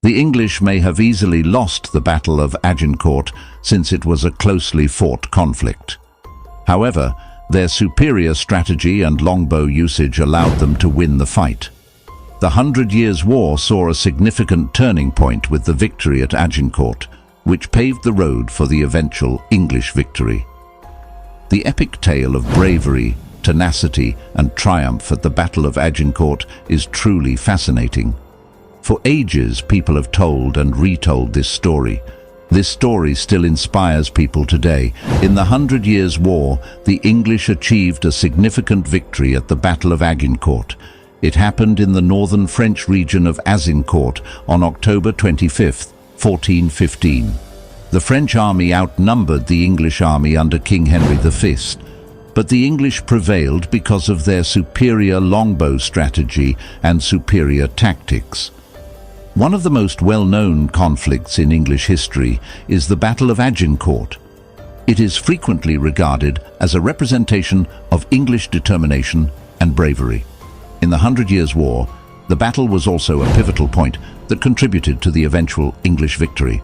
The English may have easily lost the Battle of Agincourt since it was a closely fought conflict. However, their superior strategy and longbow usage allowed them to win the fight. The 100 Years' War saw a significant turning point with the victory at Agincourt, which paved the road for the eventual English victory. The epic tale of bravery, tenacity, and triumph at the Battle of Agincourt is truly fascinating. For ages, people have told and retold this story. This story still inspires people today. In the 100 Years' War, the English achieved a significant victory at the Battle of Agincourt. It happened in the northern French region of Agincourt on October 25, 1415. The French army outnumbered the English army under King Henry V, but the English prevailed because of their superior longbow strategy and superior tactics. One of the most well-known conflicts in English history is the Battle of Agincourt. It is frequently regarded as a representation of English determination and bravery. In the 100 Years' War, the battle was also a pivotal point that contributed to the eventual English victory.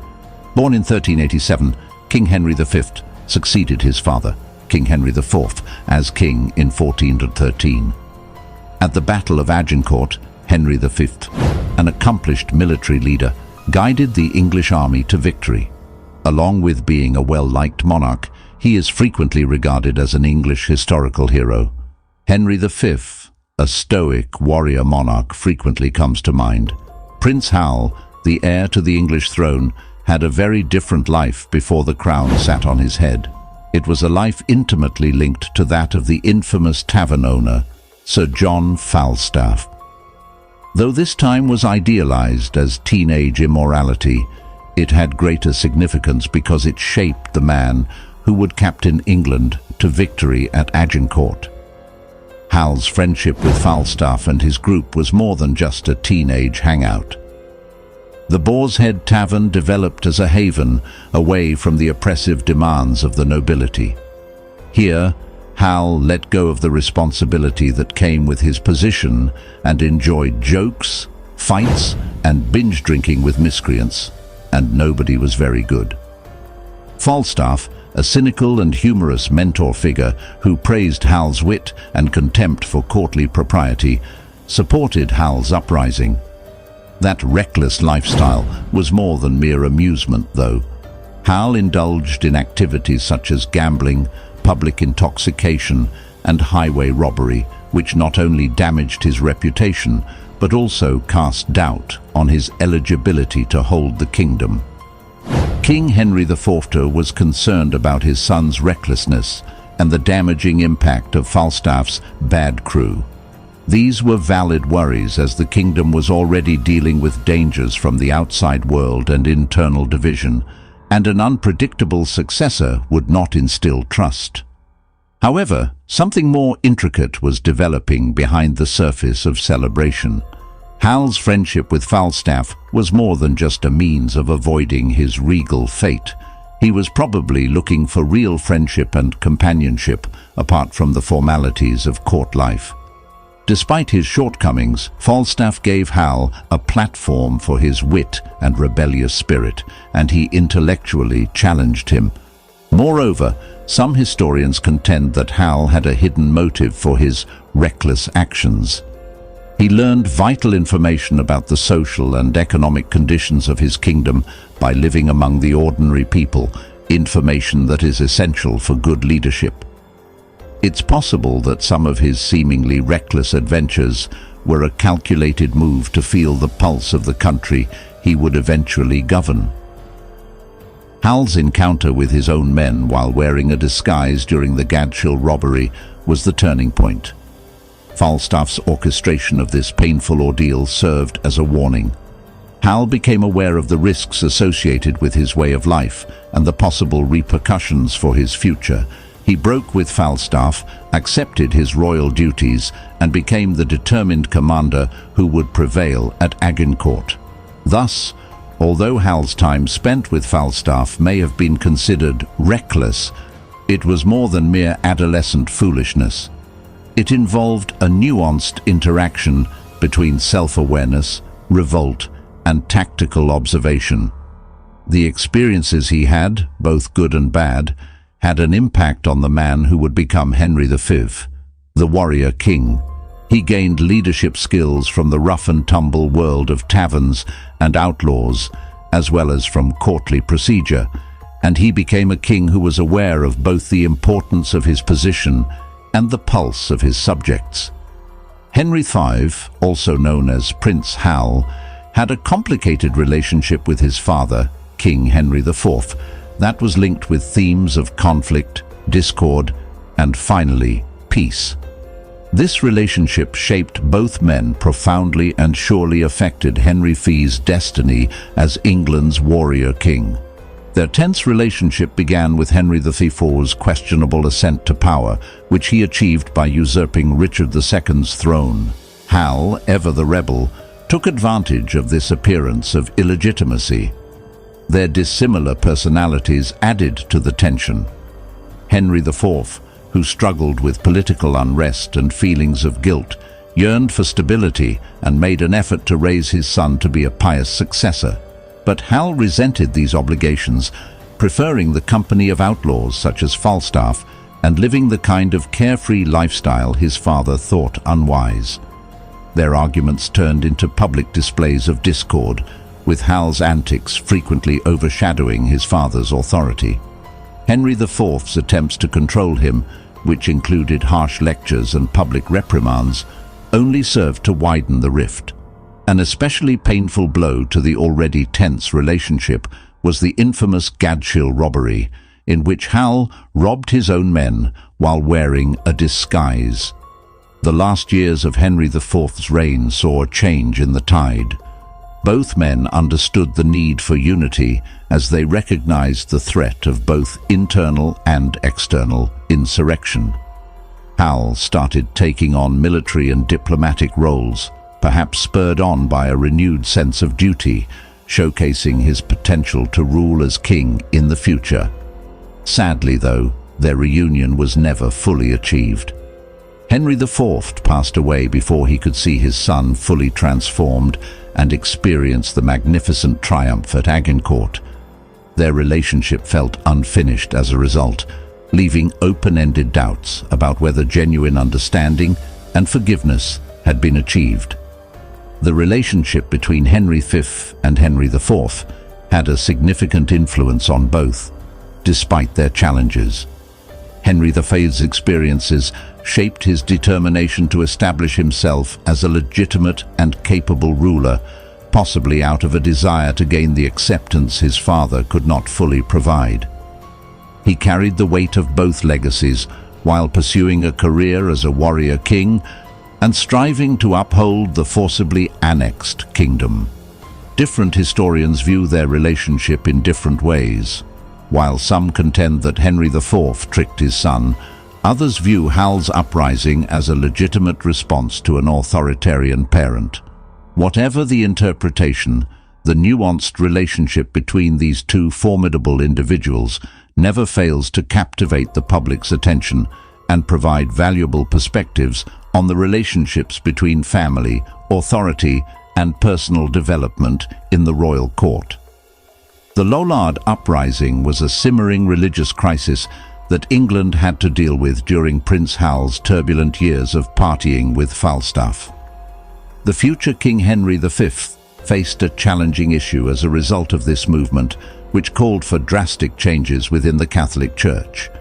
Born in 1387, King Henry V succeeded his father, King Henry IV, as king in 1413. At the Battle of Agincourt, Henry V, an accomplished military leader, guided the English army to victory. Along with being a well-liked monarch, he is frequently regarded as an English historical hero. Henry V, a stoic warrior monarch, frequently comes to mind. Prince Hal, the heir to the English throne, had a very different life before the crown sat on his head. It was a life intimately linked to that of the infamous tavern owner, Sir John Falstaff. Though this time was idealized as teenage immorality, it had greater significance because it shaped the man who would captain England to victory at Agincourt. Hal's friendship with Falstaff and his group was more than just a teenage hangout. The Boar's Head Tavern developed as a haven away from the oppressive demands of the nobility. Here, Hal let go of the responsibility that came with his position and enjoyed jokes, fights, and binge drinking with miscreants, and nobody was very good. Falstaff, a cynical and humorous mentor figure who praised Hal's wit and contempt for courtly propriety, supported Hal's uprising. That reckless lifestyle was more than mere amusement, though. Hal indulged in activities such as gambling, public intoxication, and highway robbery, which not only damaged his reputation, but also cast doubt on his eligibility to hold the kingdom. King Henry IV was concerned about his son's recklessness and the damaging impact of Falstaff's bad crew. These were valid worries, as the kingdom was already dealing with dangers from the outside world and internal division, and an unpredictable successor would not instill trust. However, something more intricate was developing behind the surface of celebration. Hal's friendship with Falstaff was more than just a means of avoiding his regal fate. He was probably looking for real friendship and companionship apart from the formalities of court life. Despite his shortcomings, Falstaff gave Hal a platform for his wit and rebellious spirit, and he intellectually challenged him. Moreover, some historians contend that Hal had a hidden motive for his reckless actions. He learned vital information about the social and economic conditions of his kingdom by living among the ordinary people, information that is essential for good leadership. It's possible that some of his seemingly reckless adventures were a calculated move to feel the pulse of the country he would eventually govern. Hal's encounter with his own men while wearing a disguise during the Gadshall robbery was the turning point. Falstaff's orchestration of this painful ordeal served as a warning. Hal became aware of the risks associated with his way of life and the possible repercussions for his future. He broke with Falstaff, accepted his royal duties, and became the determined commander who would prevail at Agincourt. Thus, although Hal's time spent with Falstaff may have been considered reckless, it was more than mere adolescent foolishness. It involved a nuanced interaction between self-awareness, revolt, and tactical observation. The experiences he had, both good and bad, had an impact on the man who would become Henry V, the warrior king. He gained leadership skills from the rough-and-tumble world of taverns and outlaws, as well as from courtly procedure, and he became a king who was aware of both the importance of his position and the pulse of his subjects. Henry V, also known as Prince Hal, had a complicated relationship with his father, King Henry IV, that was linked with themes of conflict, discord, and finally, peace. This relationship shaped both men profoundly and surely affected Henry V's destiny as England's warrior king. Their tense relationship began with Henry IV's questionable ascent to power, which he achieved by usurping Richard II's throne. Hal, ever the rebel, took advantage of this appearance of illegitimacy. Their dissimilar personalities added to the tension. Henry IV, who struggled with political unrest and feelings of guilt, yearned for stability and made an effort to raise his son to be a pious successor. But Hal resented these obligations, preferring the company of outlaws such as Falstaff and living the kind of carefree lifestyle his father thought unwise. Their arguments turned into public displays of discord, with Hal's antics frequently overshadowing his father's authority. Henry IV's attempts to control him, which included harsh lectures and public reprimands, only served to widen the rift. An especially painful blow to the already tense relationship was the infamous Gadshill robbery, in which Hal robbed his own men while wearing a disguise. The last years of Henry IV's reign saw a change in the tide. Both men understood the need for unity as they recognized the threat of both internal and external insurrection. Hal started taking on military and diplomatic roles, perhaps spurred on by a renewed sense of duty, showcasing his potential to rule as king in the future. Sadly, though, their reunion was never fully achieved. Henry IV passed away before he could see his son fully transformed and experience the magnificent triumph at Agincourt. Their relationship felt unfinished as a result, leaving open-ended doubts about whether genuine understanding and forgiveness had been achieved. The relationship between Henry V and Henry IV had a significant influence on both, despite their challenges. Henry V's experiences shaped his determination to establish himself as a legitimate and capable ruler, possibly out of a desire to gain the acceptance his father could not fully provide. He carried the weight of both legacies while pursuing a career as a warrior king and striving to uphold the forcibly annexed kingdom. Different historians view their relationship in different ways. While some contend that Henry IV tricked his son, others view Hal's uprising as a legitimate response to an authoritarian parent. Whatever the interpretation, the nuanced relationship between these two formidable individuals never fails to captivate the public's attention and provide valuable perspectives on the relationships between family, authority, and personal development in the royal court. The Lollard Uprising was a simmering religious crisis that England had to deal with during Prince Hal's turbulent years of partying with Falstaff. The future King Henry V faced a challenging issue as a result of this movement, which called for drastic changes within the Catholic Church.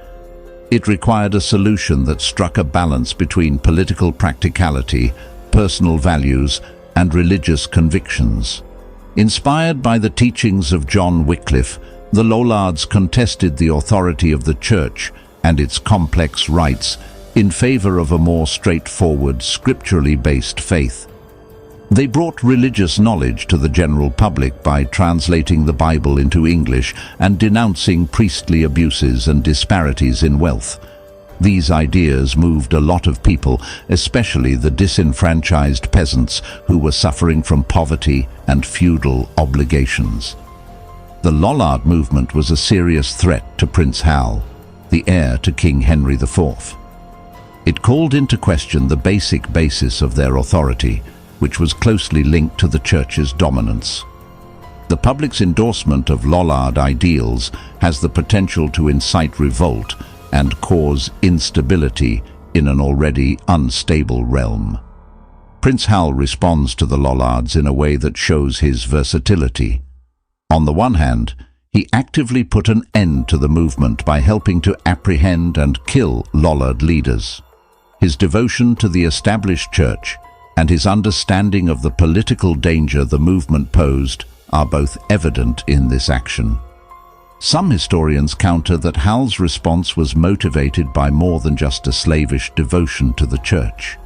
It required a solution that struck a balance between political practicality, personal values, and religious convictions. Inspired by the teachings of John Wycliffe, the Lollards contested the authority of the Church and its complex rites in favor of a more straightforward, scripturally based faith. They brought religious knowledge to the general public by translating the Bible into English and denouncing priestly abuses and disparities in wealth. These ideas moved a lot of people, especially the disenfranchised peasants who were suffering from poverty and feudal obligations. The Lollard movement was a serious threat to Prince Hal, the heir to King Henry IV. It called into question the basic basis of their authority, which was closely linked to the Church's dominance. The public's endorsement of Lollard ideals has the potential to incite revolt and cause instability in an already unstable realm. Prince Hal responds to the Lollards in a way that shows his versatility. On the one hand, he actively put an end to the movement by helping to apprehend and kill Lollard leaders. His devotion to the established church and his understanding of the political danger the movement posed are both evident in this action. Some historians counter that Hal's response was motivated by more than just a slavish devotion to the church.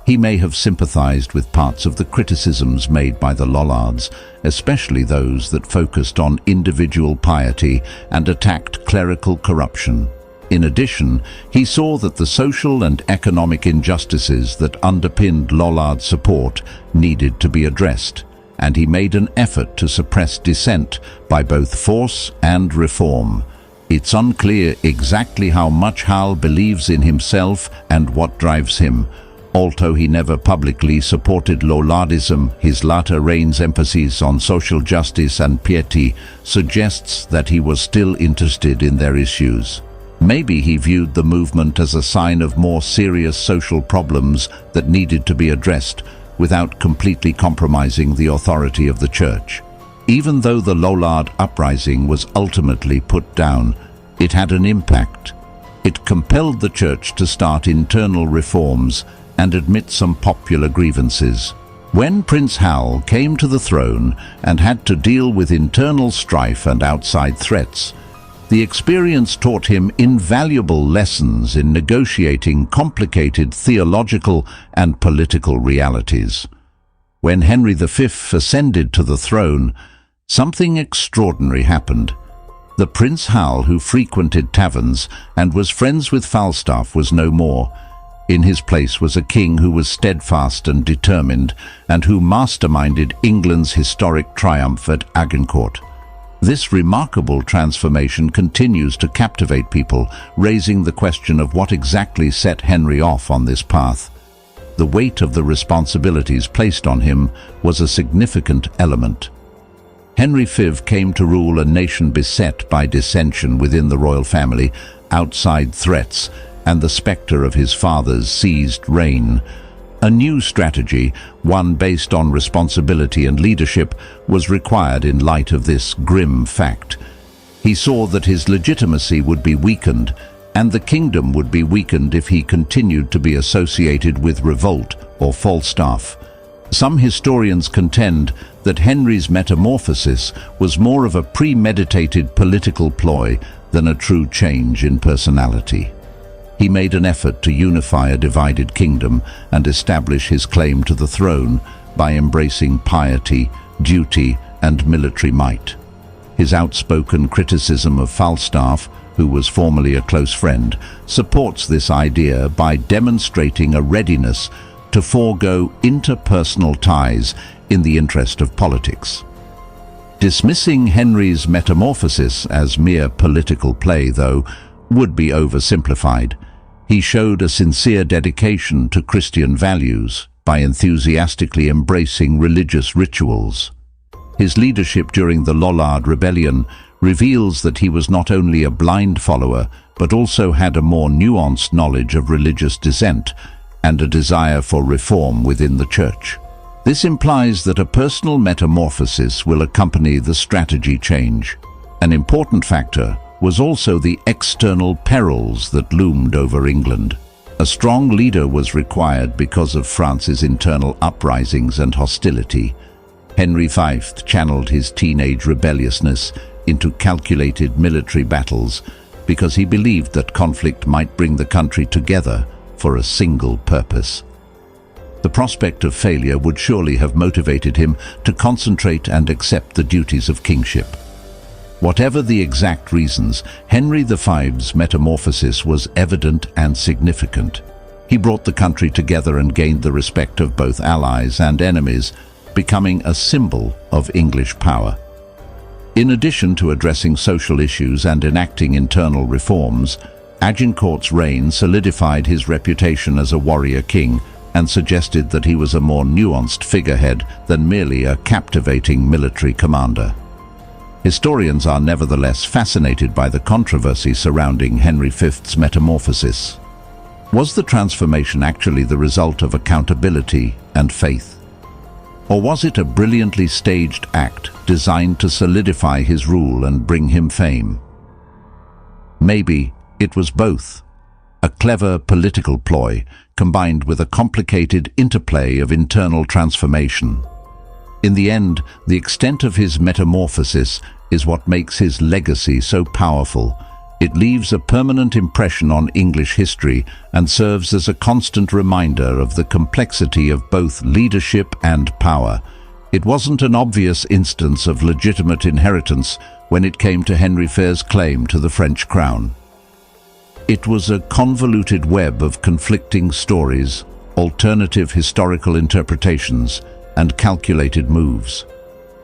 He may have sympathized with parts of the criticisms made by the Lollards, especially those that focused on individual piety and attacked clerical corruption. In addition, he saw that the social and economic injustices that underpinned Lollard's support needed to be addressed, and he made an effort to suppress dissent by both force and reform. It's unclear exactly how much Hal believes in himself and what drives him. Although he never publicly supported Lollardism, his latter reign's emphasis on social justice and piety suggests that he was still interested in their issues. Maybe he viewed the movement as a sign of more serious social problems that needed to be addressed without completely compromising the authority of the church. Even though the Lollard uprising was ultimately put down, it had an impact. It compelled the church to start internal reforms and admit some popular grievances. When Prince Hal came to the throne and had to deal with internal strife and outside threats, the experience taught him invaluable lessons in negotiating complicated theological and political realities. When Henry V ascended to the throne, something extraordinary happened. The Prince Hal who frequented taverns and was friends with Falstaff was no more. In his place was a king who was steadfast and determined, and who masterminded England's historic triumph at Agincourt. This remarkable transformation continues to captivate people, raising the question of what exactly set Henry off on this path. The weight of the responsibilities placed on him was a significant element. Henry V came to rule a nation beset by dissension within the royal family, outside threats, and the spectre of his father's seized reign. A new strategy, one based on responsibility and leadership, was required in light of this grim fact. He saw that his legitimacy would be weakened, and the kingdom would be weakened if he continued to be associated with revolt or Falstaff. Some historians contend that Henry's metamorphosis was more of a premeditated political ploy than a true change in personality. He made an effort to unify a divided kingdom and establish his claim to the throne by embracing piety, duty, and military might. His outspoken criticism of Falstaff, who was formerly a close friend, supports this idea by demonstrating a readiness to forego interpersonal ties in the interest of politics. Dismissing Henry's metamorphosis as mere political play, though, would be oversimplified. He showed a sincere dedication to Christian values by enthusiastically embracing religious rituals. His leadership during the Lollard Rebellion reveals that he was not only a blind follower, but also had a more nuanced knowledge of religious dissent and a desire for reform within the church. This implies that a personal metamorphosis will accompany the strategy change. An important factor was also the external perils that loomed over England. A strong leader was required because of France's internal uprisings and hostility. Henry V channeled his teenage rebelliousness into calculated military battles because he believed that conflict might bring the country together for a single purpose. The prospect of failure would surely have motivated him to concentrate and accept the duties of kingship. Whatever the exact reasons, Henry V's metamorphosis was evident and significant. He brought the country together and gained the respect of both allies and enemies, becoming a symbol of English power. In addition to addressing social issues and enacting internal reforms, Agincourt's reign solidified his reputation as a warrior king and suggested that he was a more nuanced figurehead than merely a captivating military commander. Historians are nevertheless fascinated by the controversy surrounding Henry V's metamorphosis. Was the transformation actually the result of accountability and faith? Or was it a brilliantly staged act designed to solidify his rule and bring him fame? Maybe it was both. A clever political ploy combined with a complicated interplay of internal transformation. In the end, the extent of his metamorphosis is what makes his legacy so powerful. It leaves a permanent impression on English history and serves as a constant reminder of the complexity of both leadership and power. It wasn't an obvious instance of legitimate inheritance when it came to Henry V's claim to the French crown. It was a convoluted web of conflicting stories, alternative historical interpretations, and calculated moves.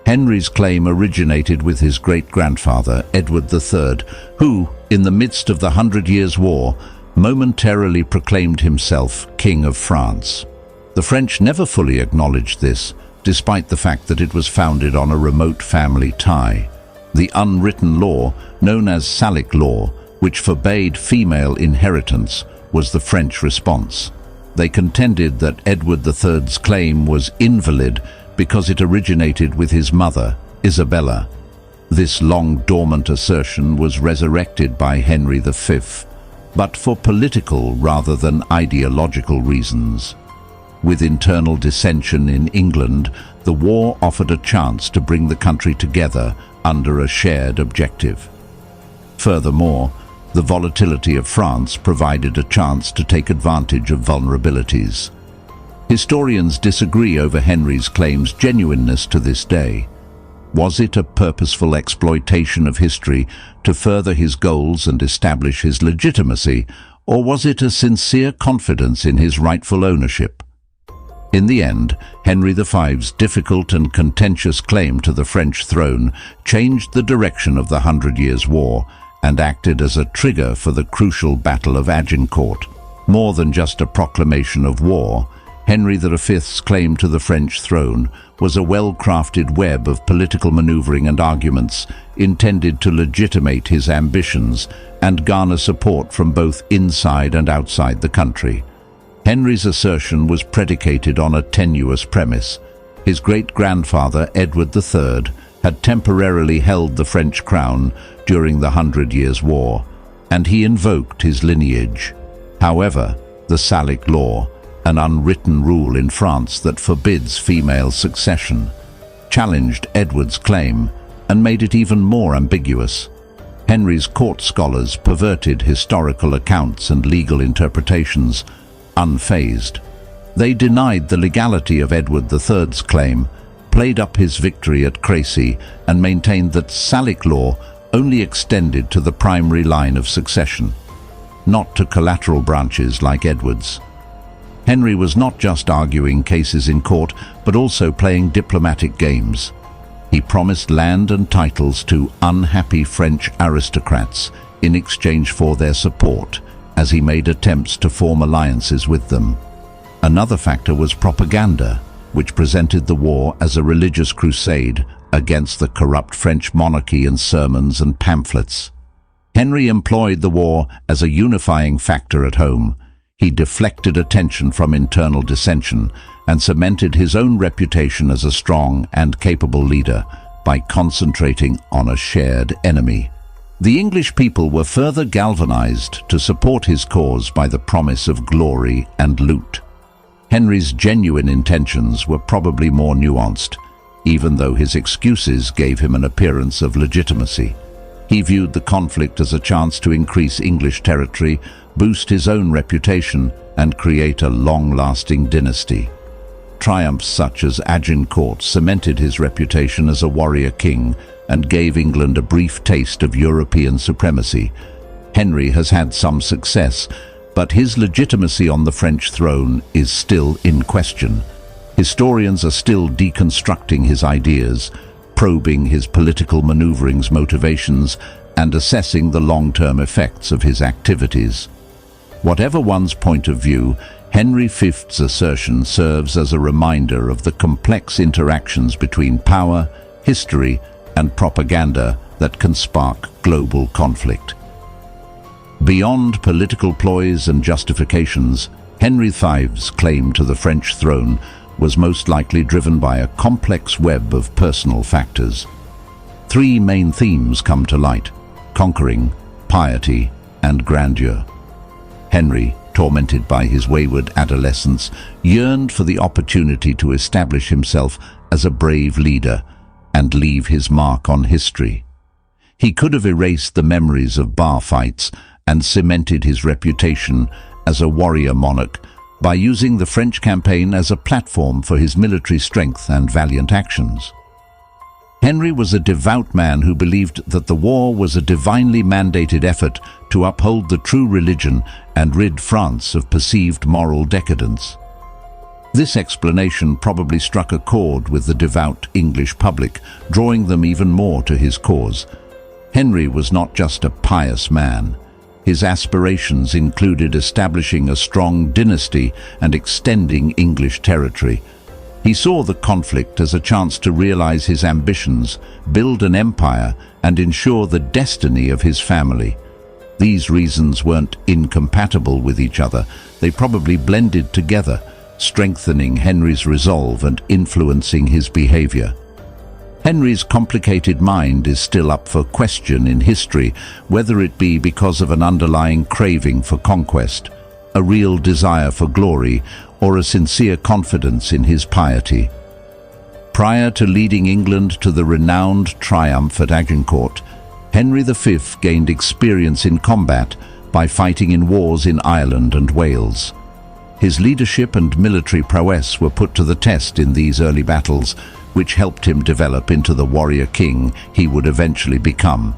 Henry's claim originated with his great-grandfather, Edward III, who, in the midst of the 100 Years' War, momentarily proclaimed himself King of France. The French never fully acknowledged this, despite the fact that it was founded on a remote family tie. The unwritten law, known as Salic law, which forbade female inheritance, was the French response. They contended that Edward III's claim was invalid because it originated with his mother, Isabella. This long-dormant assertion was resurrected by Henry V, but for political rather than ideological reasons. With internal dissension in England, the war offered a chance to bring the country together under a shared objective. Furthermore, the volatility of France provided a chance to take advantage of vulnerabilities. Historians disagree over Henry's claim's genuineness to this day. Was it a purposeful exploitation of history to further his goals and establish his legitimacy, or was it a sincere confidence in his rightful ownership? In the end, Henry V's difficult and contentious claim to the French throne changed the direction of the 100 Years' War and acted as a trigger for the crucial Battle of Agincourt. More than just a proclamation of war, Henry V's claim to the French throne was a well-crafted web of political maneuvering and arguments intended to legitimate his ambitions and garner support from both inside and outside the country. Henry's assertion was predicated on a tenuous premise. His great-grandfather, Edward III, had temporarily held the French crown during the 100 Years' War, and he invoked his lineage. However, the Salic law, an unwritten rule in France that forbids female succession, challenged Edward's claim and made it even more ambiguous. Henry's court scholars perverted historical accounts and legal interpretations, unfazed. They denied the legality of Edward III's claim, played up his victory at Crécy, and maintained that Salic law only extended to the primary line of succession, not to collateral branches like Edward's. Henry was not just arguing cases in court, but also playing diplomatic games. He promised land and titles to unhappy French aristocrats in exchange for their support, as he made attempts to form alliances with them. Another factor was propaganda, which presented the war as a religious crusade against the corrupt French monarchy in sermons and pamphlets. Henry employed the war as a unifying factor at home. He deflected attention from internal dissension and cemented his own reputation as a strong and capable leader by concentrating on a shared enemy. The English people were further galvanized to support his cause by the promise of glory and loot. Henry's genuine intentions were probably more nuanced, even though his excuses gave him an appearance of legitimacy. He viewed the conflict as a chance to increase English territory, boost his own reputation, and create a long-lasting dynasty. Triumphs such as Agincourt cemented his reputation as a warrior king and gave England a brief taste of European supremacy. Henry has had some success, but his legitimacy on the French throne is still in question. Historians are still deconstructing his ideas, probing his political maneuverings, motivations, and assessing the long-term effects of his activities. Whatever one's point of view, Henry V's assertion serves as a reminder of the complex interactions between power, history, and propaganda that can spark global conflict. Beyond political ploys and justifications, Henry V's claim to the French throne was most likely driven by a complex web of personal factors. Three main themes come to light: conquering, piety, and grandeur. Henry, tormented by his wayward adolescence, yearned for the opportunity to establish himself as a brave leader and leave his mark on history. He could have erased the memories of bar fights and cemented his reputation as a warrior monarch by using the French campaign as a platform for his military strength and valiant actions. Henry was a devout man who believed that the war was a divinely mandated effort to uphold the true religion and rid France of perceived moral decadence. This explanation probably struck a chord with the devout English public, drawing them even more to his cause. Henry was not just a pious man. His aspirations included establishing a strong dynasty and extending English territory. He saw the conflict as a chance to realize his ambitions, build an empire, and ensure the destiny of his family. These reasons weren't incompatible with each other. They probably blended together, strengthening Henry's resolve and influencing his behavior. Henry's complicated mind is still up for question in history, whether it be because of an underlying craving for conquest, a real desire for glory, or a sincere confidence in his piety. Prior to leading England to the renowned triumph at Agincourt, Henry V gained experience in combat by fighting in wars in Ireland and Wales. His leadership and military prowess were put to the test in these early battles, which helped him develop into the warrior king he would eventually become.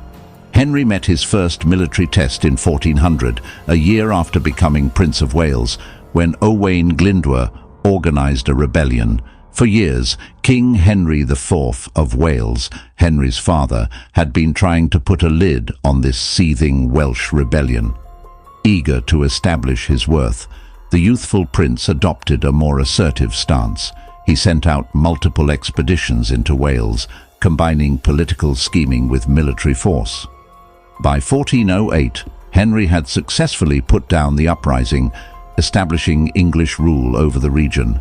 Henry met his first military test in 1400, a year after becoming Prince of Wales, when Owain Glyndwr organized a rebellion. For years, King Henry IV of Wales, Henry's father, had been trying to put a lid on this seething Welsh rebellion. Eager to establish his worth, the youthful prince adopted a more assertive stance. He sent out multiple expeditions into Wales, combining political scheming with military force. By 1408, Henry had successfully put down the uprising, establishing English rule over the region.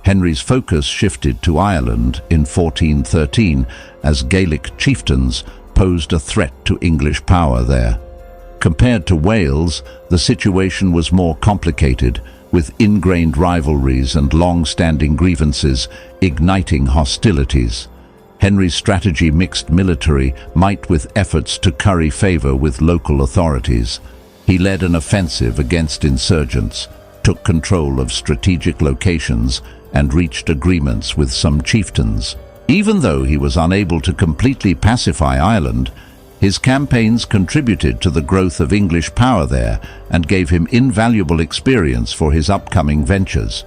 Henry's focus shifted to Ireland in 1413 as Gaelic chieftains posed a threat to English power there. Compared to Wales, the situation was more complicated, with ingrained rivalries and long-standing grievances igniting hostilities. Henry's strategy mixed military might with efforts to curry favor with local authorities. He led an offensive against insurgents, took control of strategic locations, and reached agreements with some chieftains. Even though he was unable to completely pacify Ireland, his campaigns contributed to the growth of English power there and gave him invaluable experience for his upcoming ventures.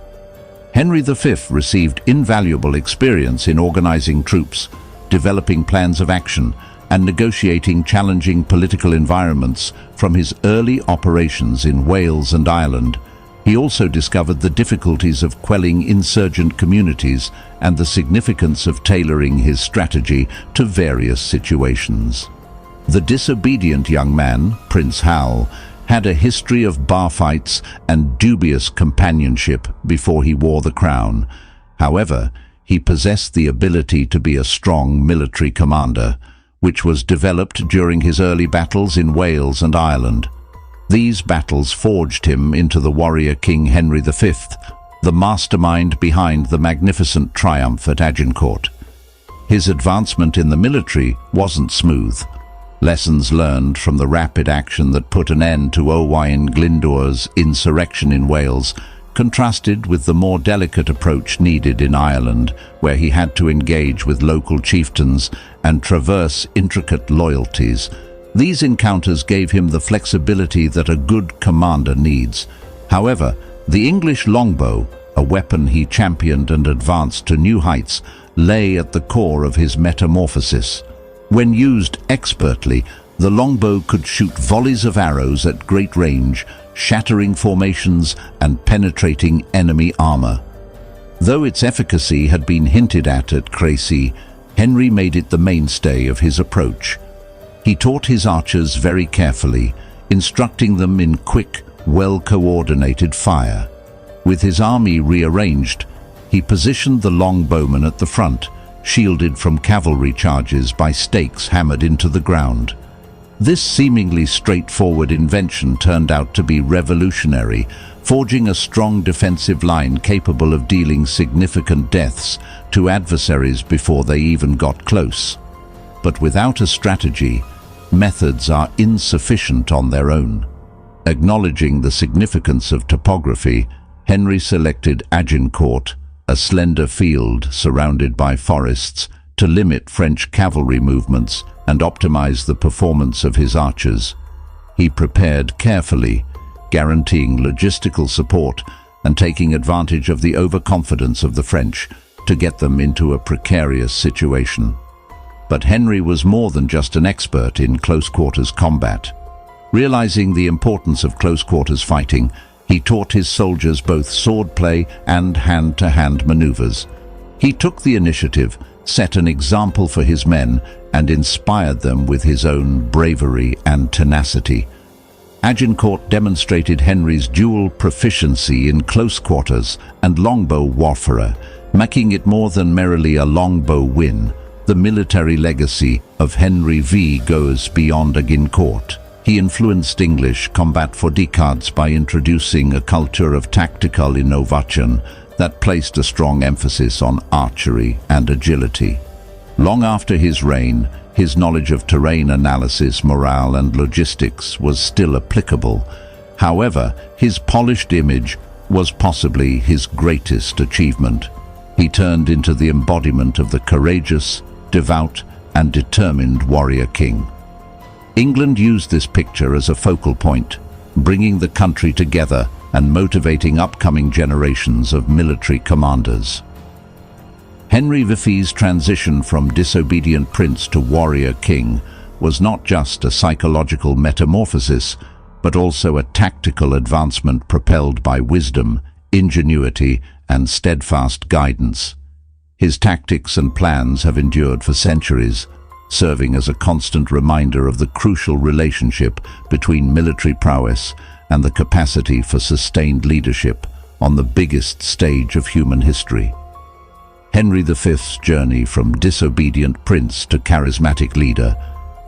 Henry V received invaluable experience in organizing troops, developing plans of action, and negotiating challenging political environments from his early operations in Wales and Ireland. He also discovered the difficulties of quelling insurgent communities and the significance of tailoring his strategy to various situations. The disobedient young man, Prince Hal, had a history of bar fights and dubious companionship before he wore the crown. However, he possessed the ability to be a strong military commander, which was developed during his early battles in Wales and Ireland. These battles forged him into the warrior King Henry V, the mastermind behind the magnificent triumph at Agincourt. His advancement in the military wasn't smooth. Lessons learned from the rapid action that put an end to Owain Glyndwr's insurrection in Wales contrasted with the more delicate approach needed in Ireland, where he had to engage with local chieftains and traverse intricate loyalties. These encounters gave him the flexibility that a good commander needs. However, the English longbow, a weapon he championed and advanced to new heights, lay at the core of his metamorphosis. When used expertly, the longbow could shoot volleys of arrows at great range, shattering formations and penetrating enemy armor. Though its efficacy had been hinted at Crecy, Henry made it the mainstay of his approach. He taught his archers very carefully, instructing them in quick, well-coordinated fire. With his army rearranged, he positioned the longbowmen at the front, shielded from cavalry charges by stakes hammered into the ground. This seemingly straightforward invention turned out to be revolutionary, forging a strong defensive line capable of dealing significant deaths to adversaries before they even got close. But without a strategy, methods are insufficient on their own. Acknowledging the significance of topography, Henry selected Agincourt, a slender field surrounded by forests, to limit French cavalry movements and optimize the performance of his archers. He prepared carefully, guaranteeing logistical support and taking advantage of the overconfidence of the French to get them into a precarious situation. But Henry was more than just an expert in close-quarters combat. Realizing the importance of close-quarters fighting, he taught his soldiers both swordplay and hand-to-hand maneuvers. He took the initiative, set an example for his men, and inspired them with his own bravery and tenacity. Agincourt demonstrated Henry's dual proficiency in close quarters and longbow warfare, making it more than merely a longbow win. The military legacy of Henry V goes beyond Agincourt. He influenced English combat for decades by introducing a culture of tactical innovation that placed a strong emphasis on archery and agility. Long after his reign, his knowledge of terrain analysis, morale, and logistics was still applicable. However, his polished image was possibly his greatest achievement. He turned into the embodiment of the courageous, devout, and determined warrior king. England used this picture as a focal point, bringing the country together and motivating upcoming generations of military commanders. Henry V's transition from disobedient prince to warrior king was not just a psychological metamorphosis, but also a tactical advancement propelled by wisdom, ingenuity, and steadfast guidance. His tactics and plans have endured for centuries, serving as a constant reminder of the crucial relationship between military prowess and the capacity for sustained leadership on the biggest stage of human history. Henry V's journey from disobedient prince to charismatic leader,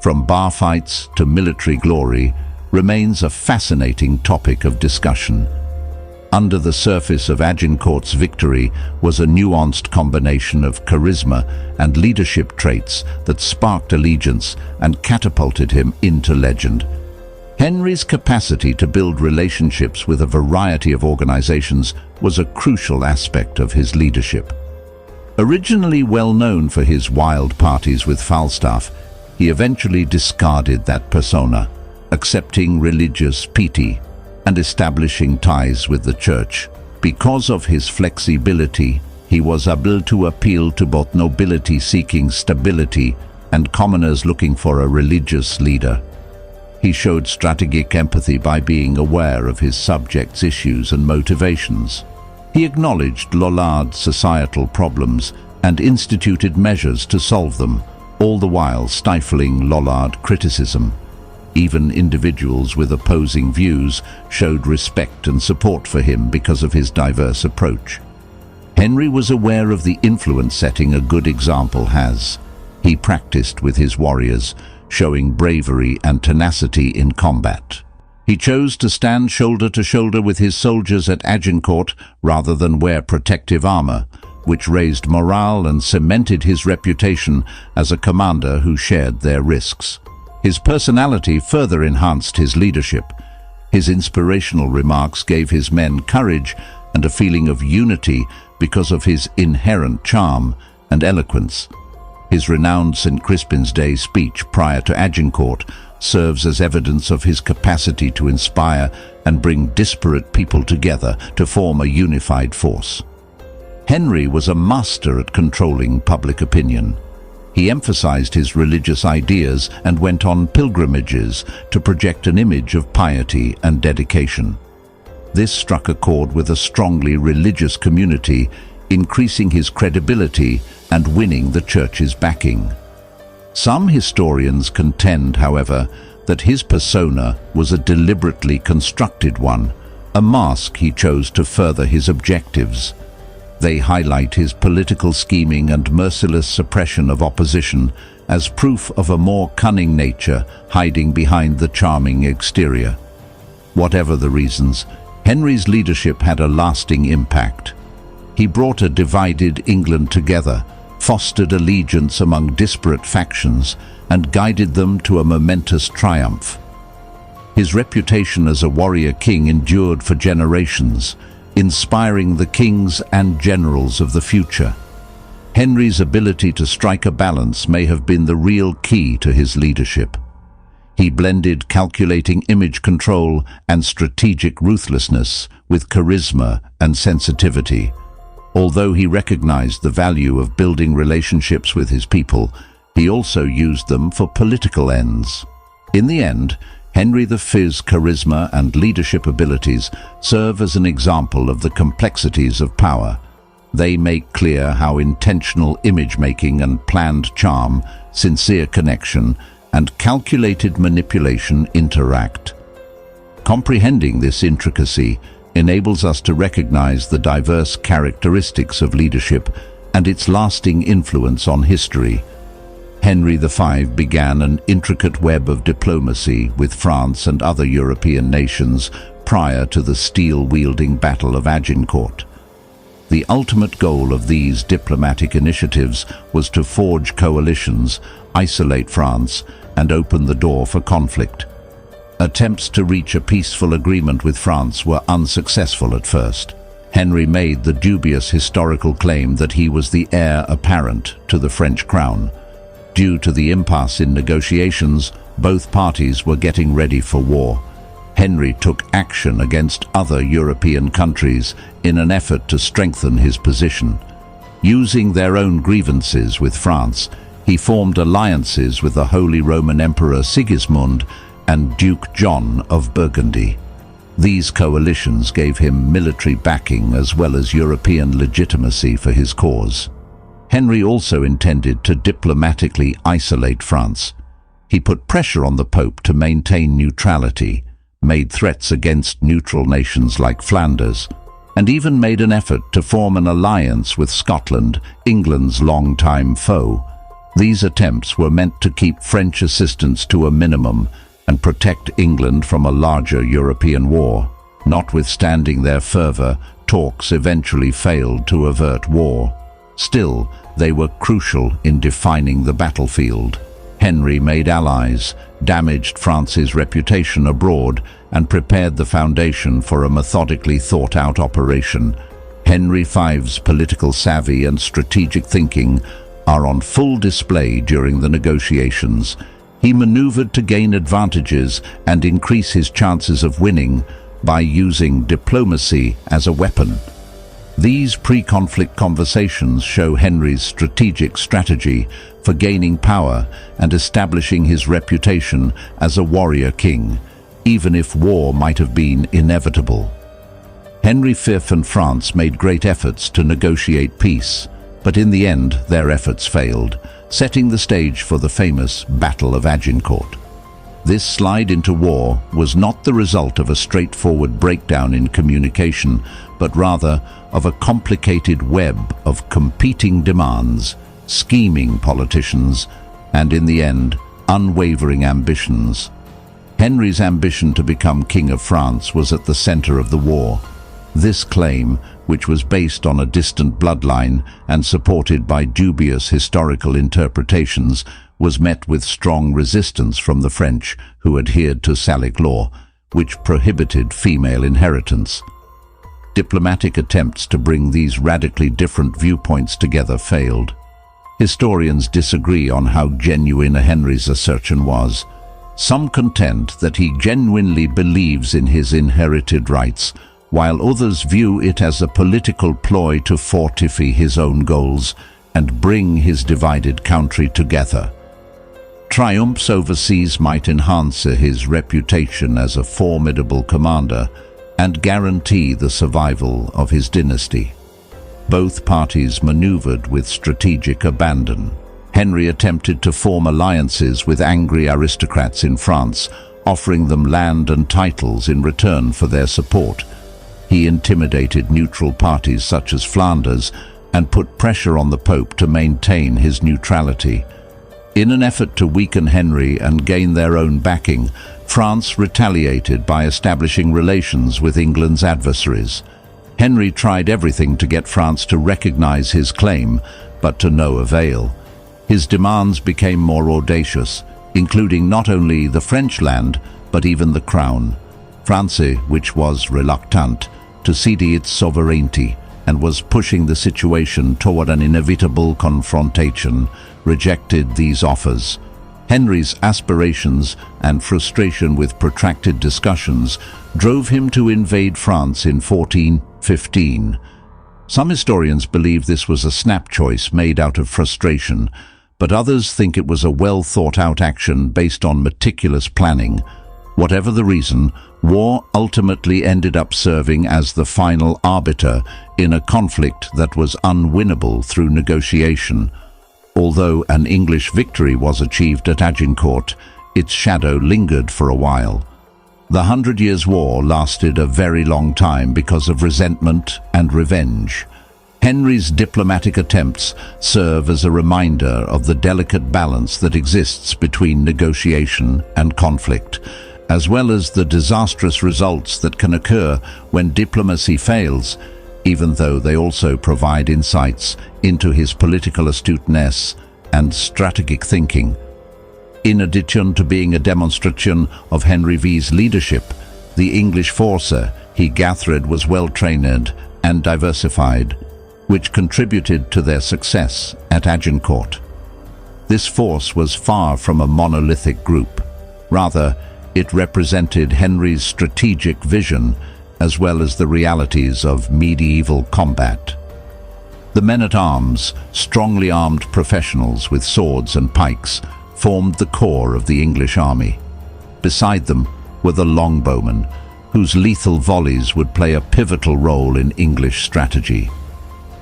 from bar fights to military glory, remains a fascinating topic of discussion. Under the surface of Agincourt's victory was a nuanced combination of charisma and leadership traits that sparked allegiance and catapulted him into legend. Henry's capacity to build relationships with a variety of organizations was a crucial aspect of his leadership. Originally well known for his wild parties with Falstaff, he eventually discarded that persona, accepting religious piety and establishing ties with the church. Because of his flexibility, he was able to appeal to both nobility seeking stability and commoners looking for a religious leader. He showed strategic empathy by being aware of his subjects' issues and motivations. He acknowledged Lollard's societal problems and instituted measures to solve them, all the while stifling Lollard criticism. Even individuals with opposing views showed respect and support for him because of his diverse approach. Henry was aware of the influence setting a good example has. He practiced with his warriors, showing bravery and tenacity in combat. He chose to stand shoulder to shoulder with his soldiers at Agincourt rather than wear protective armor, which raised morale and cemented his reputation as a commander who shared their risks. His personality further enhanced his leadership. His inspirational remarks gave his men courage and a feeling of unity because of his inherent charm and eloquence. His renowned St. Crispin's Day speech prior to Agincourt serves as evidence of his capacity to inspire and bring disparate people together to form a unified force. Henry was a master at controlling public opinion. He emphasized his religious ideas and went on pilgrimages to project an image of piety and dedication. This struck a chord with a strongly religious community, increasing his credibility and winning the church's backing. Some historians contend, however, that his persona was a deliberately constructed one, a mask he chose to further his objectives. They highlight his political scheming and merciless suppression of opposition as proof of a more cunning nature hiding behind the charming exterior. Whatever the reasons, Henry's leadership had a lasting impact. He brought a divided England together, fostered allegiance among disparate factions, and guided them to a momentous triumph. His reputation as a warrior king endured for generations, inspiring the kings and generals of the future. Henry's ability to strike a balance may have been the real key to his leadership. He blended calculating image control and strategic ruthlessness with charisma and sensitivity. Although he recognized the value of building relationships with his people, he also used them for political ends. In the end, Henry V's charisma and leadership abilities serve as an example of the complexities of power. They make clear how intentional image-making and planned charm, sincere connection, and calculated manipulation interact. Comprehending this intricacy enables us to recognize the diverse characteristics of leadership and its lasting influence on history. Henry V began an intricate web of diplomacy with France and other European nations prior to the steel-wielding Battle of Agincourt. The ultimate goal of these diplomatic initiatives was to forge coalitions, isolate France, and open the door for conflict. Attempts to reach a peaceful agreement with France were unsuccessful at first. Henry made the dubious historical claim that he was the heir apparent to the French crown. Due to the impasse in negotiations, both parties were getting ready for war. Henry took action against other European countries in an effort to strengthen his position. Using their own grievances with France, he formed alliances with the Holy Roman Emperor Sigismund and Duke John of Burgundy. These coalitions gave him military backing as well as European legitimacy for his cause. Henry also intended to diplomatically isolate France. He put pressure on the Pope to maintain neutrality, made threats against neutral nations like Flanders, and even made an effort to form an alliance with Scotland, England's longtime foe. These attempts were meant to keep French assistance to a minimum and protect England from a larger European war. Notwithstanding their fervor, talks eventually failed to avert war. Still, they were crucial in defining the battlefield. Henry made allies, damaged France's reputation abroad, and prepared the foundation for a methodically thought-out operation. Henry V's political savvy and strategic thinking are on full display during the negotiations. He maneuvered to gain advantages and increase his chances of winning by using diplomacy as a weapon. These pre-conflict conversations show Henry's strategic strategy for gaining power and establishing his reputation as a warrior king, even if war might have been inevitable. Henry V and France made great efforts to negotiate peace, but in the end their efforts failed, setting the stage for the famous Battle of Agincourt. This slide into war was not the result of a straightforward breakdown in communication, but rather of a complicated web of competing demands, scheming politicians, and in the end, unwavering ambitions. Henry's ambition to become King of France was at the center of the war. This claim, which was based on a distant bloodline and supported by dubious historical interpretations, was met with strong resistance from the French, who adhered to Salic law, which prohibited female inheritance. Diplomatic attempts to bring these radically different viewpoints together failed. Historians disagree on how genuine Henry's assertion was. Some contend that he genuinely believes in his inherited rights, while others view it as a political ploy to fortify his own goals. and bring his divided country together. Triumphs overseas might enhance his reputation as a formidable commander and guarantee the survival of his dynasty. Both parties maneuvered with strategic abandon. Henry attempted to form alliances with angry aristocrats in France, offering them land and titles in return for their support. He intimidated neutral parties such as Flanders and put pressure on the Pope to maintain his neutrality. In an effort to weaken Henry and gain their own backing, France retaliated by establishing relations with England's adversaries. Henry tried everything to get France to recognize his claim, but to no avail. His demands became more audacious, including not only the French land, but even the crown. France, which was reluctant to cede its sovereignty and was pushing the situation toward an inevitable confrontation, rejected these offers. Henry's aspirations and frustration with protracted discussions drove him to invade France in 1415. Some historians believe this was a snap choice made out of frustration, but others think it was a well-thought-out action based on meticulous planning. Whatever the reason, war ultimately ended up serving as the final arbiter in a conflict that was unwinnable through negotiation. Although an English victory was achieved at Agincourt, its shadow lingered for a while. The 100 Years' War lasted a very long time because of resentment and revenge. Henry's diplomatic attempts serve as a reminder of the delicate balance that exists between negotiation and conflict, as well as the disastrous results that can occur when diplomacy fails, even though they also provide insights into his political astuteness and strategic thinking. In addition to being a demonstration of Henry V's leadership, the English force he gathered was well-trained and diversified, which contributed to their success at Agincourt. This force was far from a monolithic group. Rather, it represented Henry's strategic vision as well as the realities of medieval combat. The men-at-arms, strongly armed professionals with swords and pikes, formed the core of the English army. Beside them were the longbowmen, whose lethal volleys would play a pivotal role in English strategy.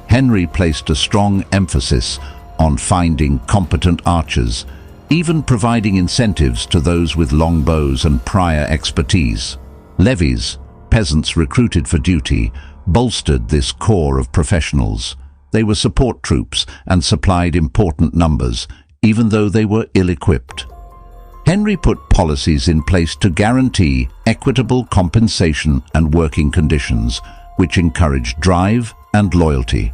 Henry placed a strong emphasis on finding competent archers, even providing incentives to those with longbows and prior expertise. Levies, peasants recruited for duty, bolstered this core of professionals. They were support troops and supplied important numbers, even though they were ill-equipped. Henry put policies in place to guarantee equitable compensation and working conditions, which encouraged drive and loyalty.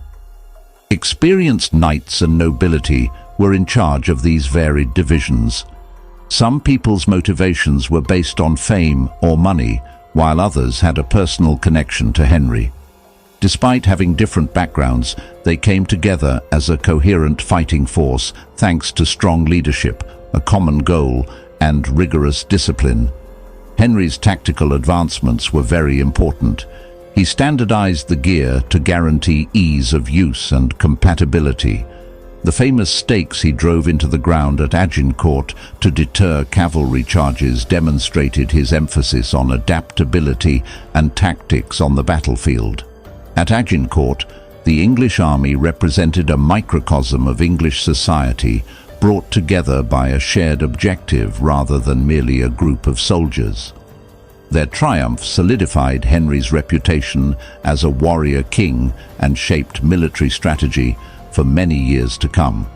Experienced knights and nobility were in charge of these varied divisions. Some people's motivations were based on fame or money, while others had a personal connection to Henry. Despite having different backgrounds, they came together as a coherent fighting force thanks to strong leadership, a common goal, and rigorous discipline. Henry's tactical advancements were very important. He standardized the gear to guarantee ease of use and compatibility. The famous stakes he drove into the ground at Agincourt to deter cavalry charges demonstrated his emphasis on adaptability and tactics on the battlefield. At Agincourt, the English army represented a microcosm of English society, brought together by a shared objective rather than merely a group of soldiers. Their triumph solidified Henry's reputation as a warrior king and shaped military strategy for many years to come.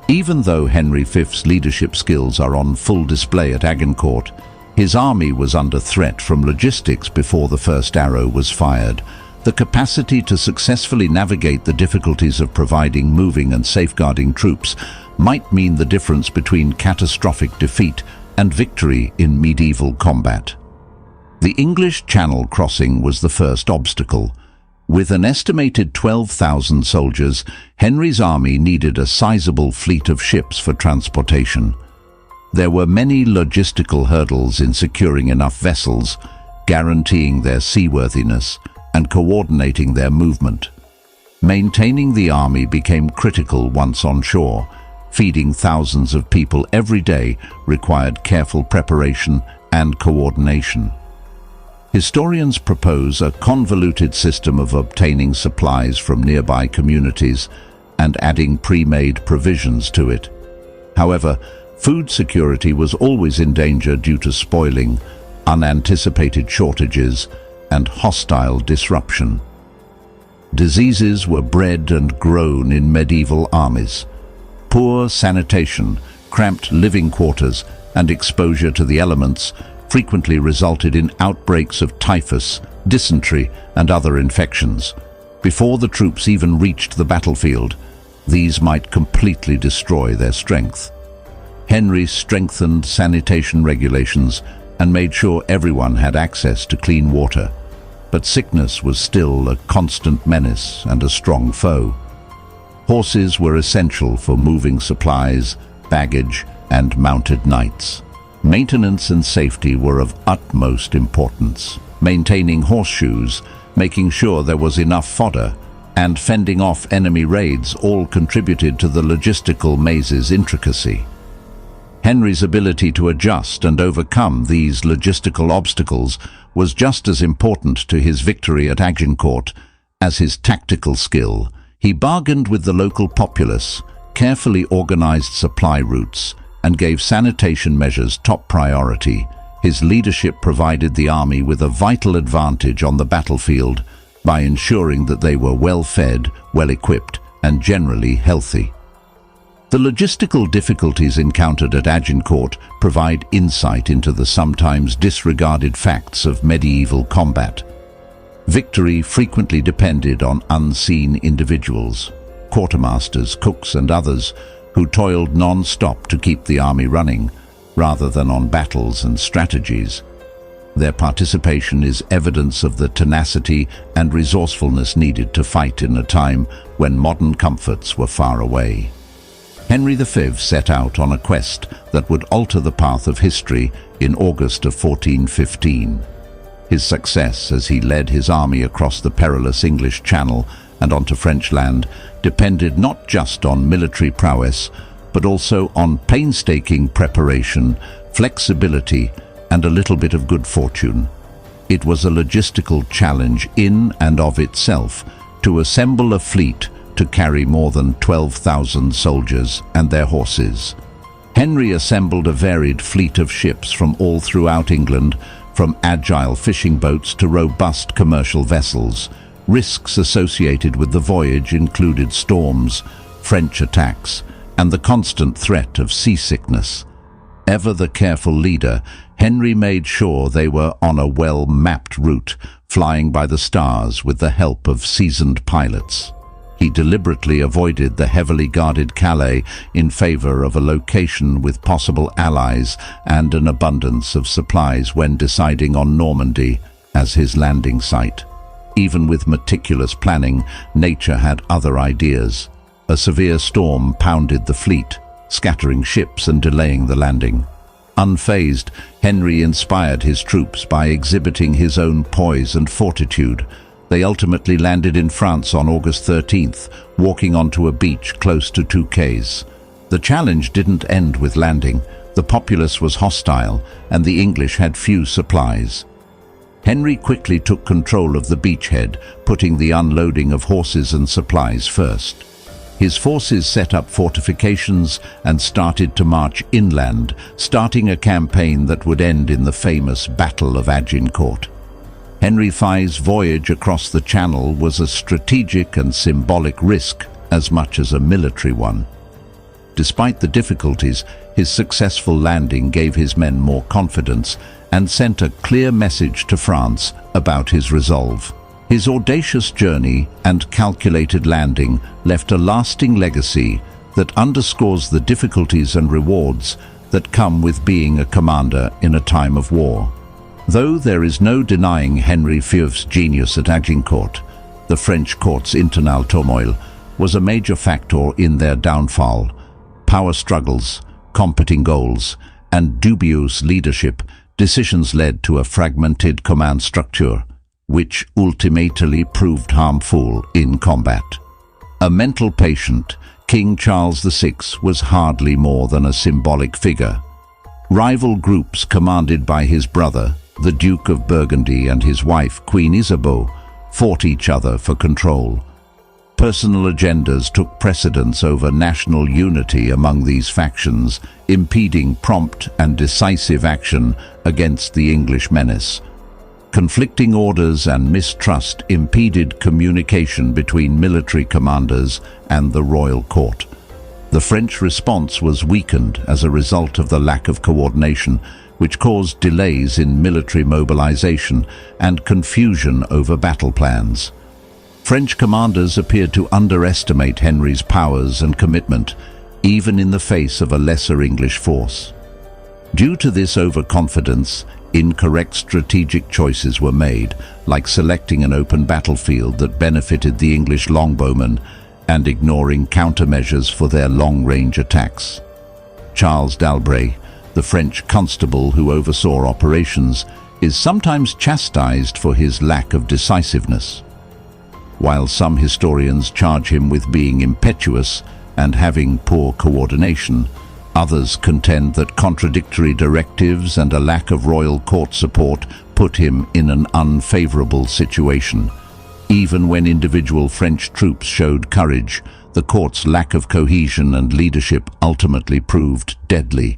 Even though Henry V's leadership skills are on full display at Agincourt, his army was under threat from logistics before the first arrow was fired. The capacity to successfully navigate the difficulties of providing, moving and safeguarding troops might mean the difference between catastrophic defeat and victory in medieval combat. The English Channel crossing was the first obstacle. With an estimated 12,000 soldiers, Henry's army needed a sizable fleet of ships for transportation. There were many logistical hurdles in securing enough vessels, guaranteeing their seaworthiness, and coordinating their movement. Maintaining the army became critical once on shore. Feeding thousands of people every day required careful preparation and coordination. Historians propose a convoluted system of obtaining supplies from nearby communities and adding pre-made provisions to it. However, food security was always in danger due to spoiling, unanticipated shortages, and hostile disruption. Diseases were bred and grown in medieval armies. Poor sanitation, cramped living quarters, and exposure to the elements frequently resulted in outbreaks of typhus, dysentery, and other infections. Before the troops even reached the battlefield, these might completely destroy their strength. Henry strengthened sanitation regulations and made sure everyone had access to clean water. But sickness was still a constant menace and a strong foe. Horses were essential for moving supplies, baggage, and mounted knights. Maintenance and safety were of utmost importance. Maintaining horseshoes, making sure there was enough fodder, and fending off enemy raids all contributed to the logistical maze's intricacy. Henry's ability to adjust and overcome these logistical obstacles was just as important to his victory at Agincourt as his tactical skill. He bargained with the local populace, carefully organized supply routes, and gave sanitation measures top priority. His leadership provided the army with a vital advantage on the battlefield by ensuring that they were well-fed, well-equipped, and generally healthy. The logistical difficulties encountered at Agincourt provide insight into the sometimes disregarded facts of medieval combat. Victory frequently depended on unseen individuals, quartermasters, cooks, and others who toiled non-stop to keep the army running, rather than on battles and strategies. Their participation is evidence of the tenacity and resourcefulness needed to fight in a time when modern comforts were far away. Henry V set out on a quest that would alter the path of history in August of 1415. His success as he led his army across the perilous English Channel and onto French land depended not just on military prowess, but also on painstaking preparation, flexibility, and a little bit of good fortune. It was a logistical challenge in and of itself to assemble a fleet to carry more than 12,000 soldiers and their horses. Henry assembled a varied fleet of ships from all throughout England, from agile fishing boats to robust commercial vessels. Risks associated with the voyage included storms, French attacks, and the constant threat of seasickness. Ever the careful leader, Henry made sure they were on a well-mapped route, flying by the stars with the help of seasoned pilots. He deliberately avoided the heavily guarded Calais in favor of a location with possible allies and an abundance of supplies when deciding on Normandy as his landing site. Even with meticulous planning, nature had other ideas. A severe storm pounded the fleet, scattering ships and delaying the landing. Unfazed, Henry inspired his troops by exhibiting his own poise and fortitude. They ultimately landed in France on August 13th, walking onto a beach close to Touquet. The challenge didn't end with landing. The populace was hostile, and the English had few supplies. Henry quickly took control of the beachhead, putting the unloading of horses and supplies first. His forces set up fortifications and started to march inland, starting a campaign that would end in the famous Battle of Agincourt. Henry V's voyage across the Channel was a strategic and symbolic risk as much as a military one. Despite the difficulties, his successful landing gave his men more confidence and sent a clear message to France about his resolve. His audacious journey and calculated landing left a lasting legacy that underscores the difficulties and rewards that come with being a commander in a time of war. Though there is no denying Henry V's genius at Agincourt, the French court's internal turmoil was a major factor in their downfall. Power struggles, competing goals, and dubious leadership decisions led to a fragmented command structure, which ultimately proved harmful in combat. A mental patient, King Charles VI was hardly more than a symbolic figure. Rival groups commanded by his brother, the Duke of Burgundy, and his wife, Queen Isabeau, fought each other for control. Personal agendas took precedence over national unity among these factions, impeding prompt and decisive action against the English menace. Conflicting orders and mistrust impeded communication between military commanders and the royal court. The French response was weakened as a result of the lack of coordination, which caused delays in military mobilization and confusion over battle plans. French commanders appeared to underestimate Henry's powers and commitment, even in the face of a lesser English force. Due to this overconfidence, incorrect strategic choices were made, like selecting an open battlefield that benefited the English longbowmen and ignoring countermeasures for their long-range attacks. Charles d'Albret, the French constable who oversaw operations, is sometimes chastised for his lack of decisiveness. While some historians charge him with being impetuous and having poor coordination, others contend that contradictory directives and a lack of royal court support put him in an unfavorable situation. Even when individual French troops showed courage, the court's lack of cohesion and leadership ultimately proved deadly.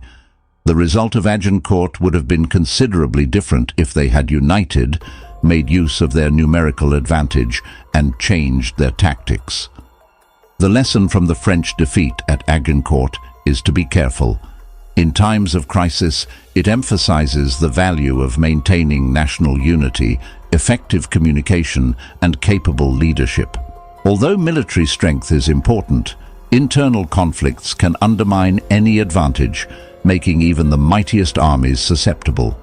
The result of Agincourt would have been considerably different if they had united, made use of their numerical advantage, and changed their tactics. The lesson from the French defeat at Agincourt is to be careful. In times of crisis, it emphasizes the value of maintaining national unity, effective communication, and capable leadership. Although military strength is important, internal conflicts can undermine any advantage, making even the mightiest armies susceptible.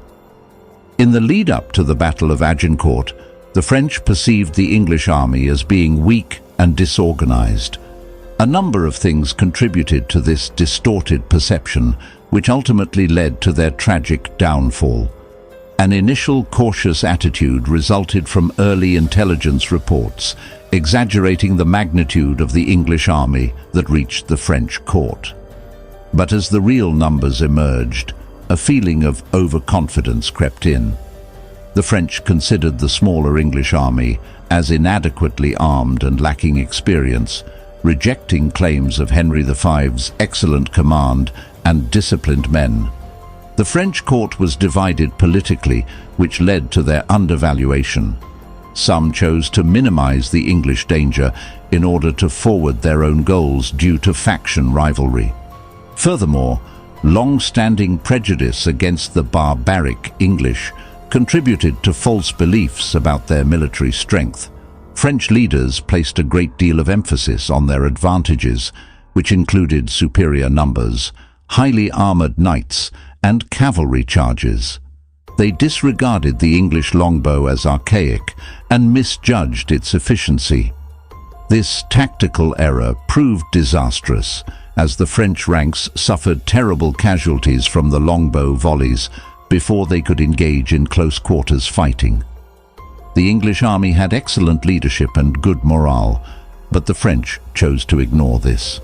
In the lead-up to the Battle of Agincourt, the French perceived the English army as being weak and disorganized. A number of things contributed to this distorted perception, which ultimately led to their tragic downfall. An initial cautious attitude resulted from early intelligence reports, exaggerating the magnitude of the English army that reached the French court. But as the real numbers emerged, a feeling of overconfidence crept in. The French considered the smaller English army as inadequately armed and lacking experience, rejecting claims of Henry V's excellent command and disciplined men. The French court was divided politically, which led to their undervaluation. Some chose to minimize the English danger in order to forward their own goals due to faction rivalry. Furthermore, long-standing prejudice against the barbaric English contributed to false beliefs about their military strength. French leaders placed a great deal of emphasis on their advantages, which included superior numbers, highly armored knights, and cavalry charges. They disregarded the English longbow as archaic and misjudged its efficiency. This tactical error proved disastrous, as the French ranks suffered terrible casualties from the longbow volleys before they could engage in close-quarters fighting. The English army had excellent leadership and good morale, but the French chose to ignore this.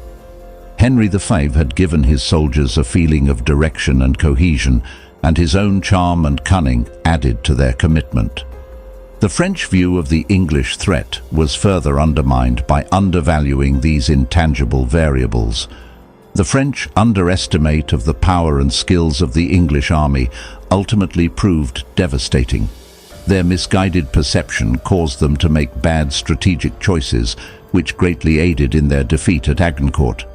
Henry V had given his soldiers a feeling of direction and cohesion, and his own charm and cunning added to their commitment. The French view of the English threat was further undermined by undervaluing these intangible variables. The French underestimate of the power and skills of the English army ultimately proved devastating. Their misguided perception caused them to make bad strategic choices, which greatly aided in their defeat at Agincourt.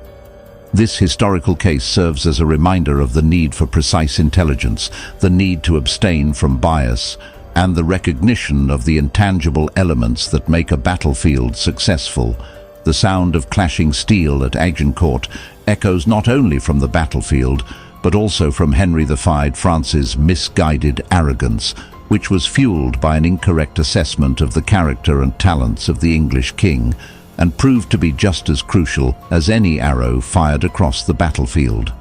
This historical case serves as a reminder of the need for precise intelligence, the need to abstain from bias, and the recognition of the intangible elements that make a battlefield successful. The sound of clashing steel at Agincourt echoes not only from the battlefield, but also from Henry V France's misguided arrogance, which was fueled by an incorrect assessment of the character and talents of the English king, and proved to be just as crucial as any arrow fired across the battlefield.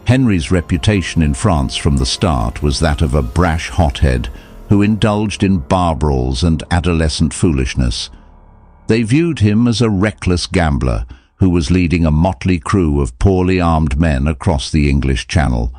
Henry's reputation in France from the start was that of a brash hothead who indulged in bar brawls and adolescent foolishness. They viewed him as a reckless gambler who was leading a motley crew of poorly armed men across the English Channel.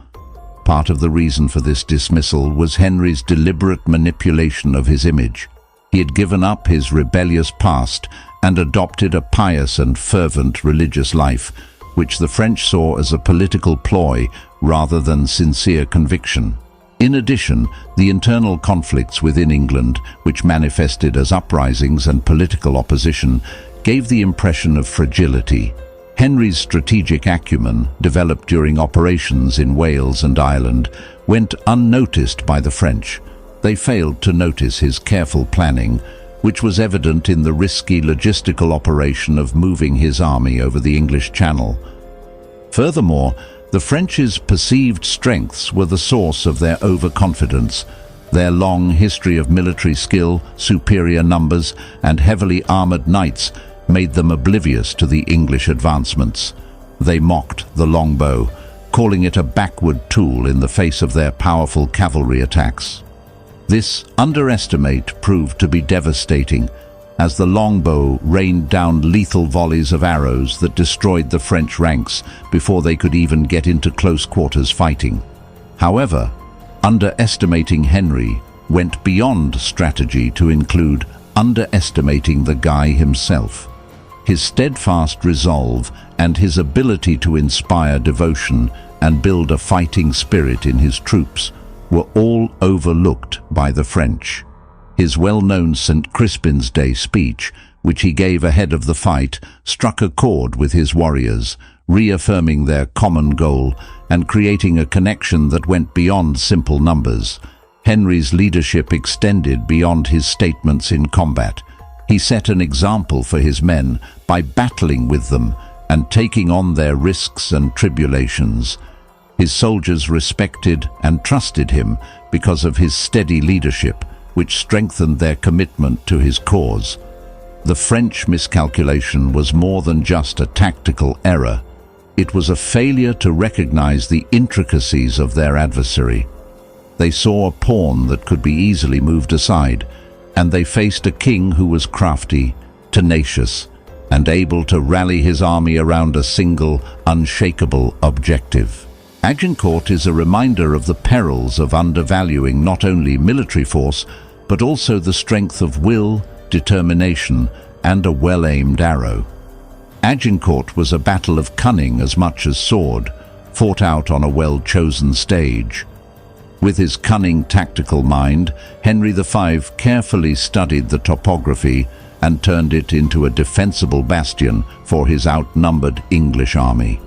Part of the reason for this dismissal was Henry's deliberate manipulation of his image. He had given up his rebellious past and adopted a pious and fervent religious life, which the French saw as a political ploy rather than sincere conviction. In addition, the internal conflicts within England, which manifested as uprisings and political opposition, gave the impression of fragility. Henry's strategic acumen, developed during operations in Wales and Ireland, went unnoticed by the French. They failed to notice his careful planning, which was evident in the risky logistical operation of moving his army over the English Channel. Furthermore, the French's perceived strengths were the source of their overconfidence. Their long history of military skill, superior numbers, and heavily armored knights made them oblivious to the English advancements. They mocked the longbow, calling it a backward tool in the face of their powerful cavalry attacks. This underestimate proved to be devastating, as the longbow rained down lethal volleys of arrows that destroyed the French ranks before they could even get into close quarters fighting. However, underestimating Henry went beyond strategy to include underestimating the guy himself. His steadfast resolve and his ability to inspire devotion and build a fighting spirit in his troops were all overlooked by the French. His well-known St. Crispin's Day speech, which he gave ahead of the fight, struck a chord with his warriors, reaffirming their common goal and creating a connection that went beyond simple numbers. Henry's leadership extended beyond his statements in combat. He set an example for his men by battling with them and taking on their risks and tribulations. His soldiers respected and trusted him because of his steady leadership, which strengthened their commitment to his cause. The French miscalculation was more than just a tactical error. It was a failure to recognize the intricacies of their adversary. They saw a pawn that could be easily moved aside, and they faced a king who was crafty, tenacious, and able to rally his army around a single, unshakable objective. Agincourt is a reminder of the perils of undervaluing not only military force, but also the strength of will, determination, and a well-aimed arrow. Agincourt was a battle of cunning as much as sword, fought out on a well-chosen stage. With his cunning tactical mind, Henry V carefully studied the topography and turned it into a defensible bastion for his outnumbered English army.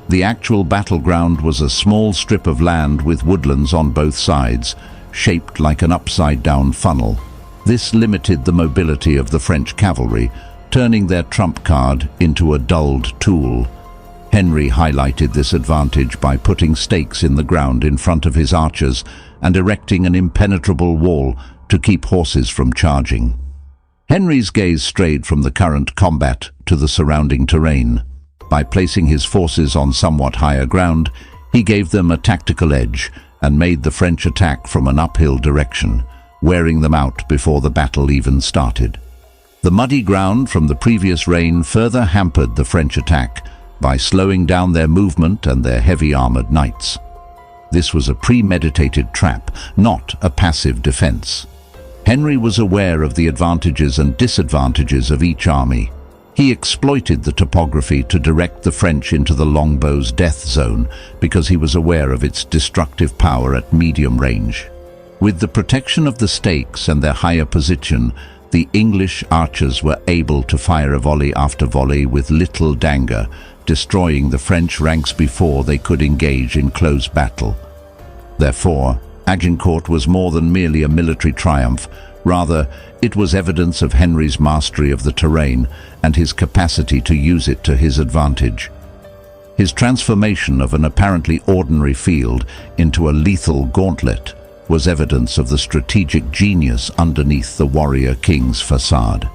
The actual battleground was a small strip of land with woodlands on both sides, shaped like an upside-down funnel. This limited the mobility of the French cavalry, turning their trump card into a dulled tool. Henry highlighted this advantage by putting stakes in the ground in front of his archers and erecting an impenetrable wall to keep horses from charging. Henry's gaze strayed from the current combat to the surrounding terrain. By placing his forces on somewhat higher ground, he gave them a tactical edge and made the French attack from an uphill direction, wearing them out before the battle even started. The muddy ground from the previous rain further hampered the French attack by slowing down their movement and their heavy armored knights. This was a premeditated trap, not a passive defense. Henry was aware of the advantages and disadvantages of each army. He exploited the topography to direct the French into the longbow's death zone because he was aware of its destructive power at medium range. With the protection of the stakes and their higher position, the English archers were able to fire a volley after volley with little danger, destroying the French ranks before they could engage in close battle. Therefore, Agincourt was more than merely a military triumph. Rather, it was evidence of Henry's mastery of the terrain and his capacity to use it to his advantage. His transformation of an apparently ordinary field into a lethal gauntlet was evidence of the strategic genius underneath the warrior king's facade.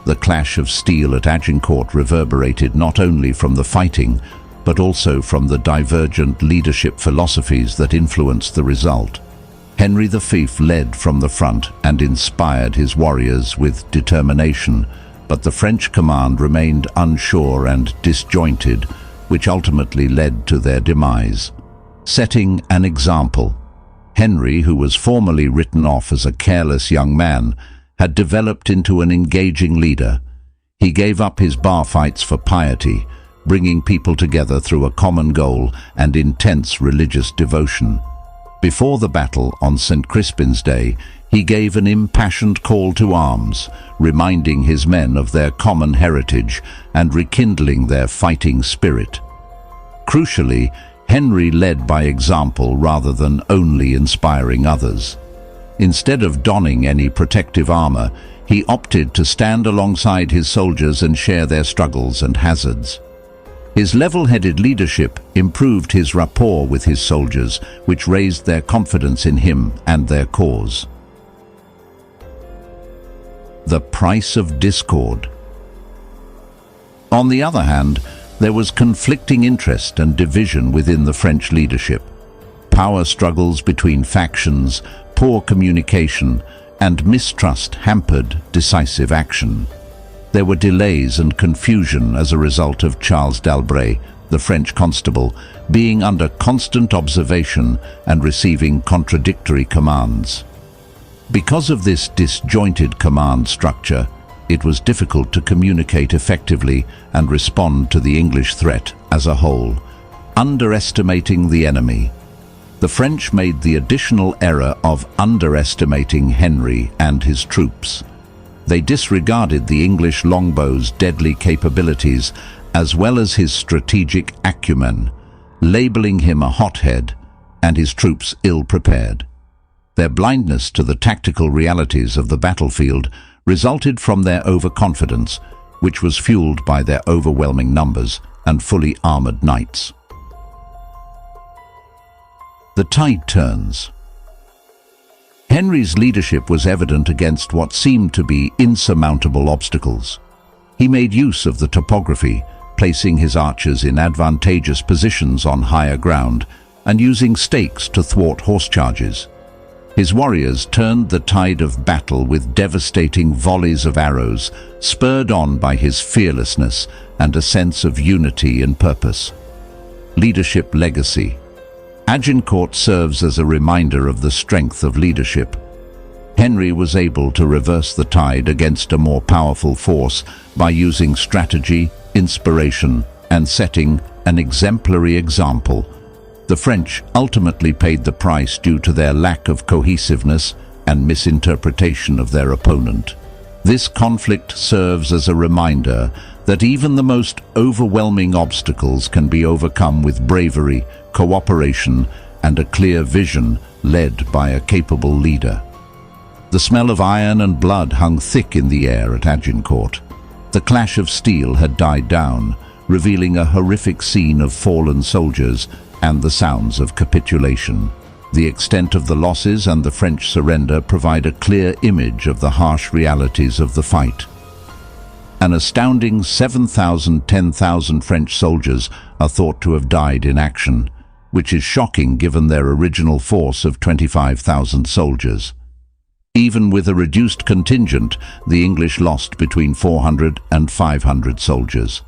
The clash of steel at Agincourt reverberated not only from the fighting, but also from the divergent leadership philosophies that influenced the result. Henry V led from the front and inspired his warriors with determination, but the French command remained unsure and disjointed, which ultimately led to their demise. Setting an example, Henry, who was formerly written off as a careless young man, had developed into an engaging leader. He gave up his bar fights for piety, bringing people together through a common goal and intense religious devotion. Before the battle on St. Crispin's Day, he gave an impassioned call to arms, reminding his men of their common heritage and rekindling their fighting spirit. Crucially, Henry led by example rather than only inspiring others. Instead of donning any protective armor, he opted to stand alongside his soldiers and share their struggles and hazards. His level-headed leadership improved his rapport with his soldiers, which raised their confidence in him and their cause. The price of discord. On the other hand, there was conflicting interest and division within the French leadership. Power struggles between factions, poor communication, and mistrust hampered decisive action. There were delays and confusion as a result of Charles d'Albret, the French constable, being under constant observation and receiving contradictory commands. Because of this disjointed command structure, it was difficult to communicate effectively and respond to the English threat as a whole. Underestimating the enemy. The French made the additional error of underestimating Henry and his troops. They disregarded the English longbow's deadly capabilities as well as his strategic acumen, labeling him a hothead and his troops ill-prepared. Their blindness to the tactical realities of the battlefield resulted from their overconfidence, which was fueled by their overwhelming numbers and fully armored knights. The tide turns. Henry's leadership was evident against what seemed to be insurmountable obstacles. He made use of the topography, placing his archers in advantageous positions on higher ground and using stakes to thwart horse charges. His warriors turned the tide of battle with devastating volleys of arrows, spurred on by his fearlessness and a sense of unity and purpose. Leadership legacy. Agincourt serves as a reminder of the strength of leadership. Henry was able to reverse the tide against a more powerful force by using strategy, inspiration, and setting an exemplary example. The French ultimately paid the price due to their lack of cohesiveness and misinterpretation of their opponent. This conflict serves as a reminder that even the most overwhelming obstacles can be overcome with bravery, cooperation, and a clear vision led by a capable leader. The smell of iron and blood hung thick in the air at Agincourt. The clash of steel had died down, revealing a horrific scene of fallen soldiers and the sounds of capitulation. The extent of the losses and the French surrender provide a clear image of the harsh realities of the fight. An astounding 10,000 French soldiers are thought to have died in action, which is shocking given their original force of 25,000 soldiers. Even with a reduced contingent, the English lost between 400 and 500 soldiers.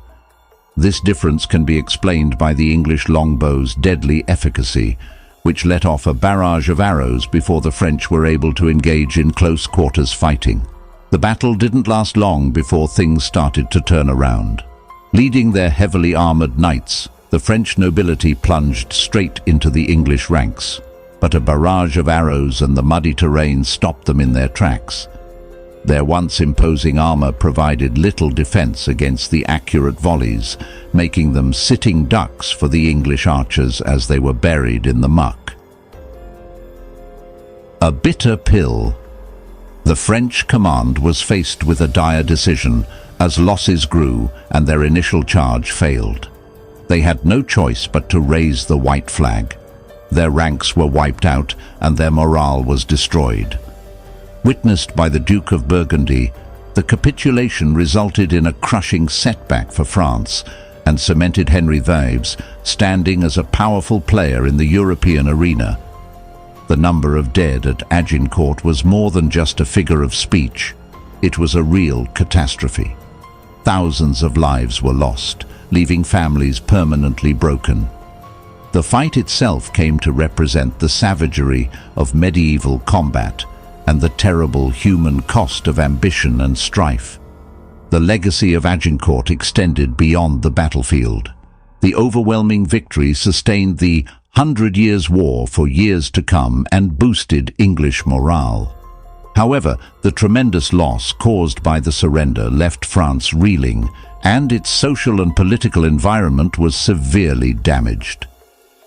This difference can be explained by the English longbow's deadly efficacy, which let off a barrage of arrows before the French were able to engage in close quarters fighting. The battle didn't last long before things started to turn around. Leading their heavily armored knights, the French nobility plunged straight into the English ranks, but a barrage of arrows and the muddy terrain stopped them in their tracks. Their once imposing armor provided little defense against the accurate volleys, making them sitting ducks for the English archers as they were buried in the muck. A bitter pill. The French command was faced with a dire decision as losses grew and their initial charge failed. They had no choice but to raise the white flag. Their ranks were wiped out and their morale was destroyed. Witnessed by the Duke of Burgundy, the capitulation resulted in a crushing setback for France and cemented Henry VI's standing as a powerful player in the European arena. The number of dead at Agincourt was more than just a figure of speech. It was a real catastrophe. thousands of lives were lost, leaving families permanently broken. The fight itself came to represent the savagery of medieval combat and the terrible human cost of ambition and strife. The legacy of Agincourt extended beyond the battlefield. The overwhelming victory sustained the 100 Years' War for years to come and boosted English morale. However, the tremendous loss caused by the surrender left France reeling, and its social and political environment was severely damaged.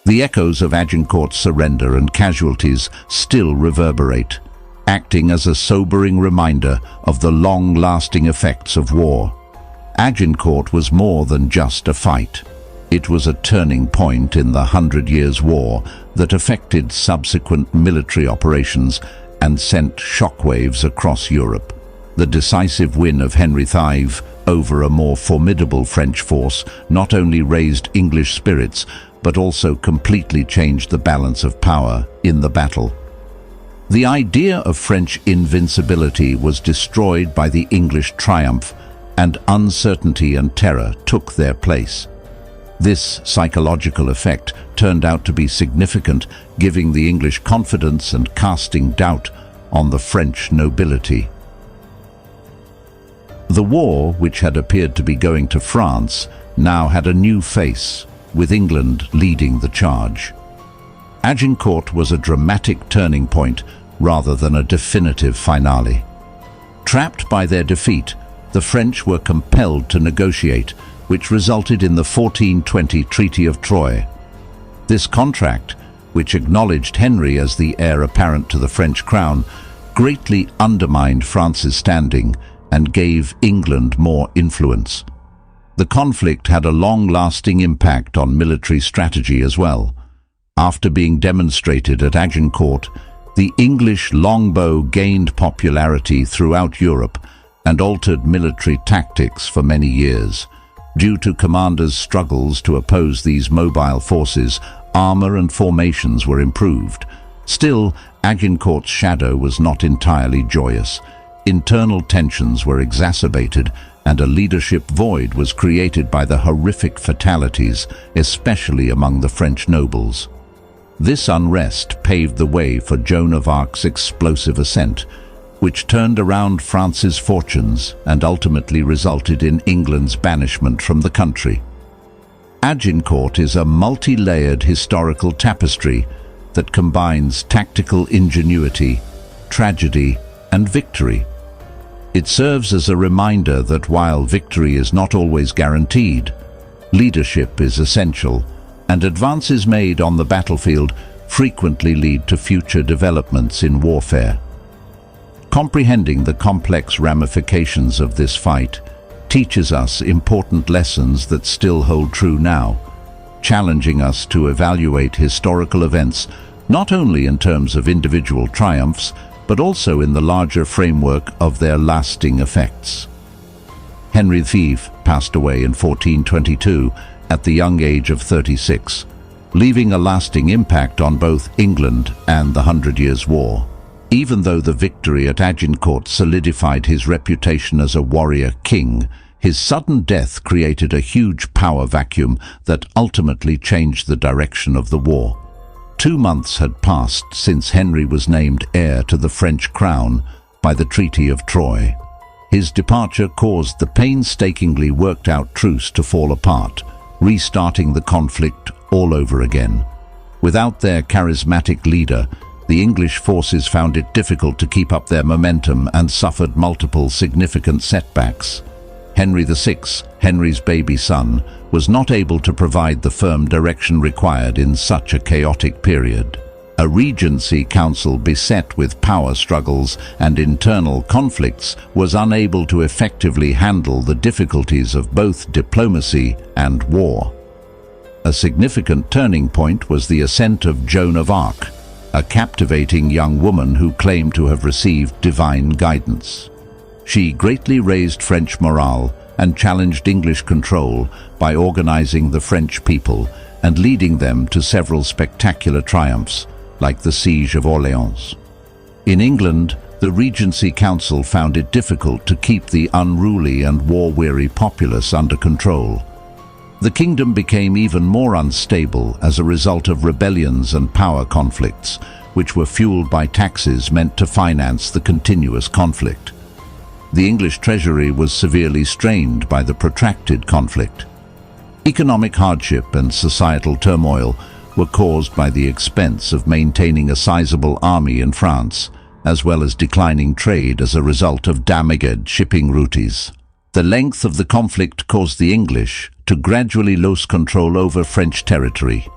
The echoes of Agincourt's surrender and casualties still reverberate, acting as a sobering reminder of the long-lasting effects of war. Agincourt was more than just a fight. It was a turning point in the 100 Years' War that affected subsequent military operations and sent shockwaves across Europe. The decisive win of Henry V over a more formidable French force not only raised English spirits, but also completely changed the balance of power in the battle. The idea of French invincibility was destroyed by the English triumph, and uncertainty and terror took their place. This psychological effect turned out to be significant, giving the English confidence and casting doubt on the French nobility. The war, which had appeared to be going to France, now had a new face, with England leading the charge. Agincourt was a dramatic turning point rather than a definitive finale. Trapped by their defeat, the French were compelled to negotiate, which resulted in the 1420 Treaty of Troyes. This contract, which acknowledged Henry as the heir apparent to the French crown, greatly undermined France's standing and gave England more influence. The conflict had a long-lasting impact on military strategy as well. After being demonstrated at Agincourt, the English longbow gained popularity throughout Europe and altered military tactics for many years. Due to commanders' struggles to oppose these mobile forces, armor and formations were improved. Still, Agincourt's shadow was not entirely joyous. Internal tensions were exacerbated, and a leadership void was created by the horrific fatalities, especially among the French nobles. This unrest paved the way for Joan of Arc's explosive ascent, which turned around France's fortunes and ultimately resulted in England's banishment from the country. Agincourt is a multi-layered historical tapestry that combines tactical ingenuity, tragedy, and victory. It serves as a reminder that while victory is not always guaranteed, leadership is essential, and advances made on the battlefield frequently lead to future developments in warfare. Comprehending the complex ramifications of this fight teaches us important lessons that still hold true now, challenging us to evaluate historical events not only in terms of individual triumphs, but also in the larger framework of their lasting effects. Henry V passed away in 1422 at the young age of 36, leaving a lasting impact on both England and the 100 Years' War. Even though the victory at Agincourt solidified his reputation as a warrior king, his sudden death created a huge power vacuum that ultimately changed the direction of the war. 2 months had passed since Henry was named heir to the French crown by the Treaty of Troyes. His departure caused the painstakingly worked-out truce to fall apart, restarting the conflict all over again. Without their charismatic leader, the English forces found it difficult to keep up their momentum and suffered multiple significant setbacks. Henry VI, Henry's baby son, was not able to provide the firm direction required in such a chaotic period. A regency council beset with power struggles and internal conflicts was unable to effectively handle the difficulties of both diplomacy and war. A significant turning point was the ascent of Joan of Arc, a captivating young woman who claimed to have received divine guidance. She greatly raised French morale and challenged English control by organizing the French people and leading them to several spectacular triumphs, like the Siege of Orleans. In England, the The Regency Council found it difficult to keep the unruly and war-weary populace under control. The kingdom became even more unstable as a result of rebellions and power conflicts, which were fueled by taxes meant to finance the continuous conflict. The English treasury was severely strained by the protracted conflict. Economic hardship and societal turmoil were caused by the expense of maintaining a sizable army in France, as well as declining trade as a result of damaged shipping routes. The length of the conflict caused the English to gradually lose control over French territory.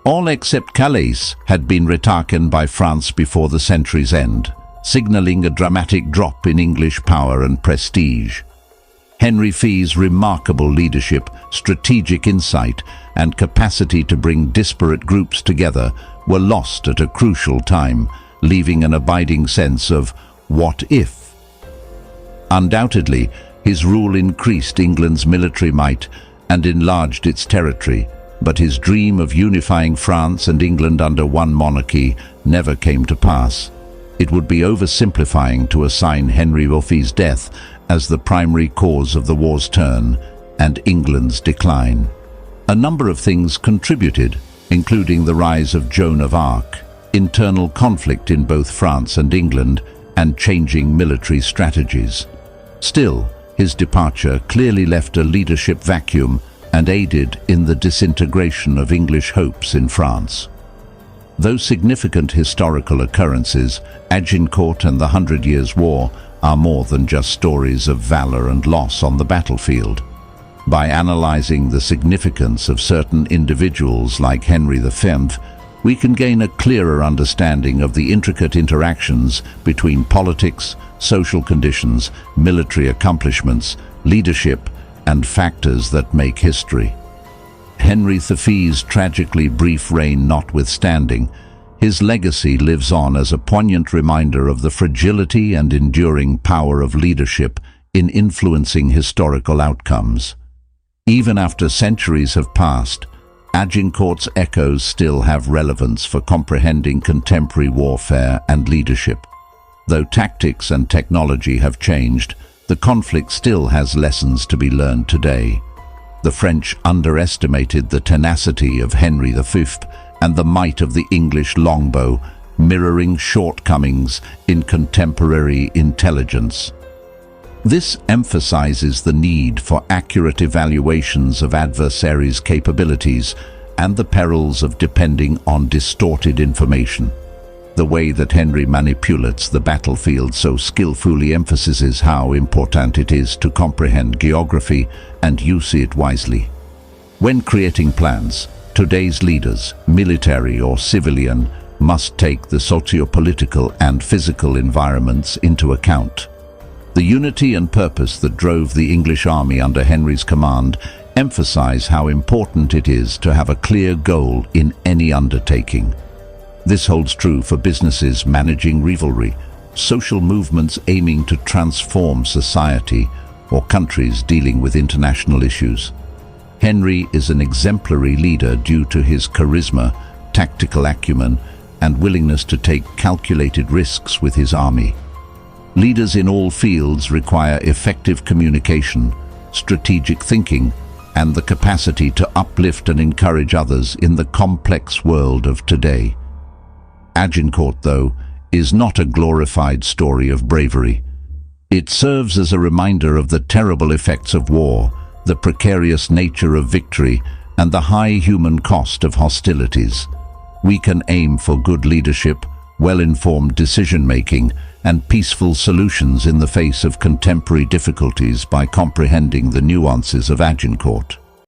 All except Calais had been retaken by France before the century's end, signaling a dramatic drop in English power and prestige. Henry Fee's remarkable leadership, strategic insight, and capacity to bring disparate groups together were lost at a crucial time, leaving an abiding sense of what if. Undoubtedly, his rule increased England's military might and enlarged its territory, but his dream of unifying France and England under one monarchy never came to pass. It would be oversimplifying to assign Henry Fee's death as the primary cause of the war's turn and England's decline. A number of things contributed, including the rise of Joan of Arc, internal conflict in both France and England, and changing military strategies. Still, his departure clearly left a leadership vacuum and aided in the disintegration of English hopes in France. Though significant historical occurrences, Agincourt and the 100 Years' War are more than just stories of valor and loss on the battlefield. By analyzing the significance of certain individuals like Henry V, we can gain a clearer understanding of the intricate interactions between politics, social conditions, military accomplishments, leadership, and factors that make history. Henry V's tragically brief reign notwithstanding, his legacy lives on as a poignant reminder of the fragility and enduring power of leadership in influencing historical outcomes. Even after centuries have passed, Agincourt's echoes still have relevance for comprehending contemporary warfare and leadership. Though tactics and technology have changed, the conflict still has lessons to be learned today. The French underestimated the tenacity of Henry V and the might of the English longbow, mirroring shortcomings in contemporary intelligence. This emphasizes the need for accurate evaluations of adversaries' capabilities and the perils of depending on distorted information. The way that Henry manipulates the battlefield so skillfully emphasizes how important it is to comprehend geography and use it wisely. When creating plans, today's leaders, military or civilian, must take the socio-political and physical environments into account. The unity and purpose that drove the English army under Henry's command emphasize how important it is to have a clear goal in any undertaking. This holds true for businesses managing rivalry, social movements aiming to transform society, or countries dealing with international issues. Henry is an exemplary leader due to his charisma, tactical acumen, and willingness to take calculated risks with his army. Leaders in all fields require effective communication, strategic thinking, and the capacity to uplift and encourage others in the complex world of today. Agincourt, though, is not a glorified story of bravery. It serves as a reminder of the terrible effects of war, the precarious nature of victory, and the high human cost of hostilities. We can aim for good leadership, well-informed decision-making, and peaceful solutions in the face of contemporary difficulties by comprehending the nuances of Agincourt.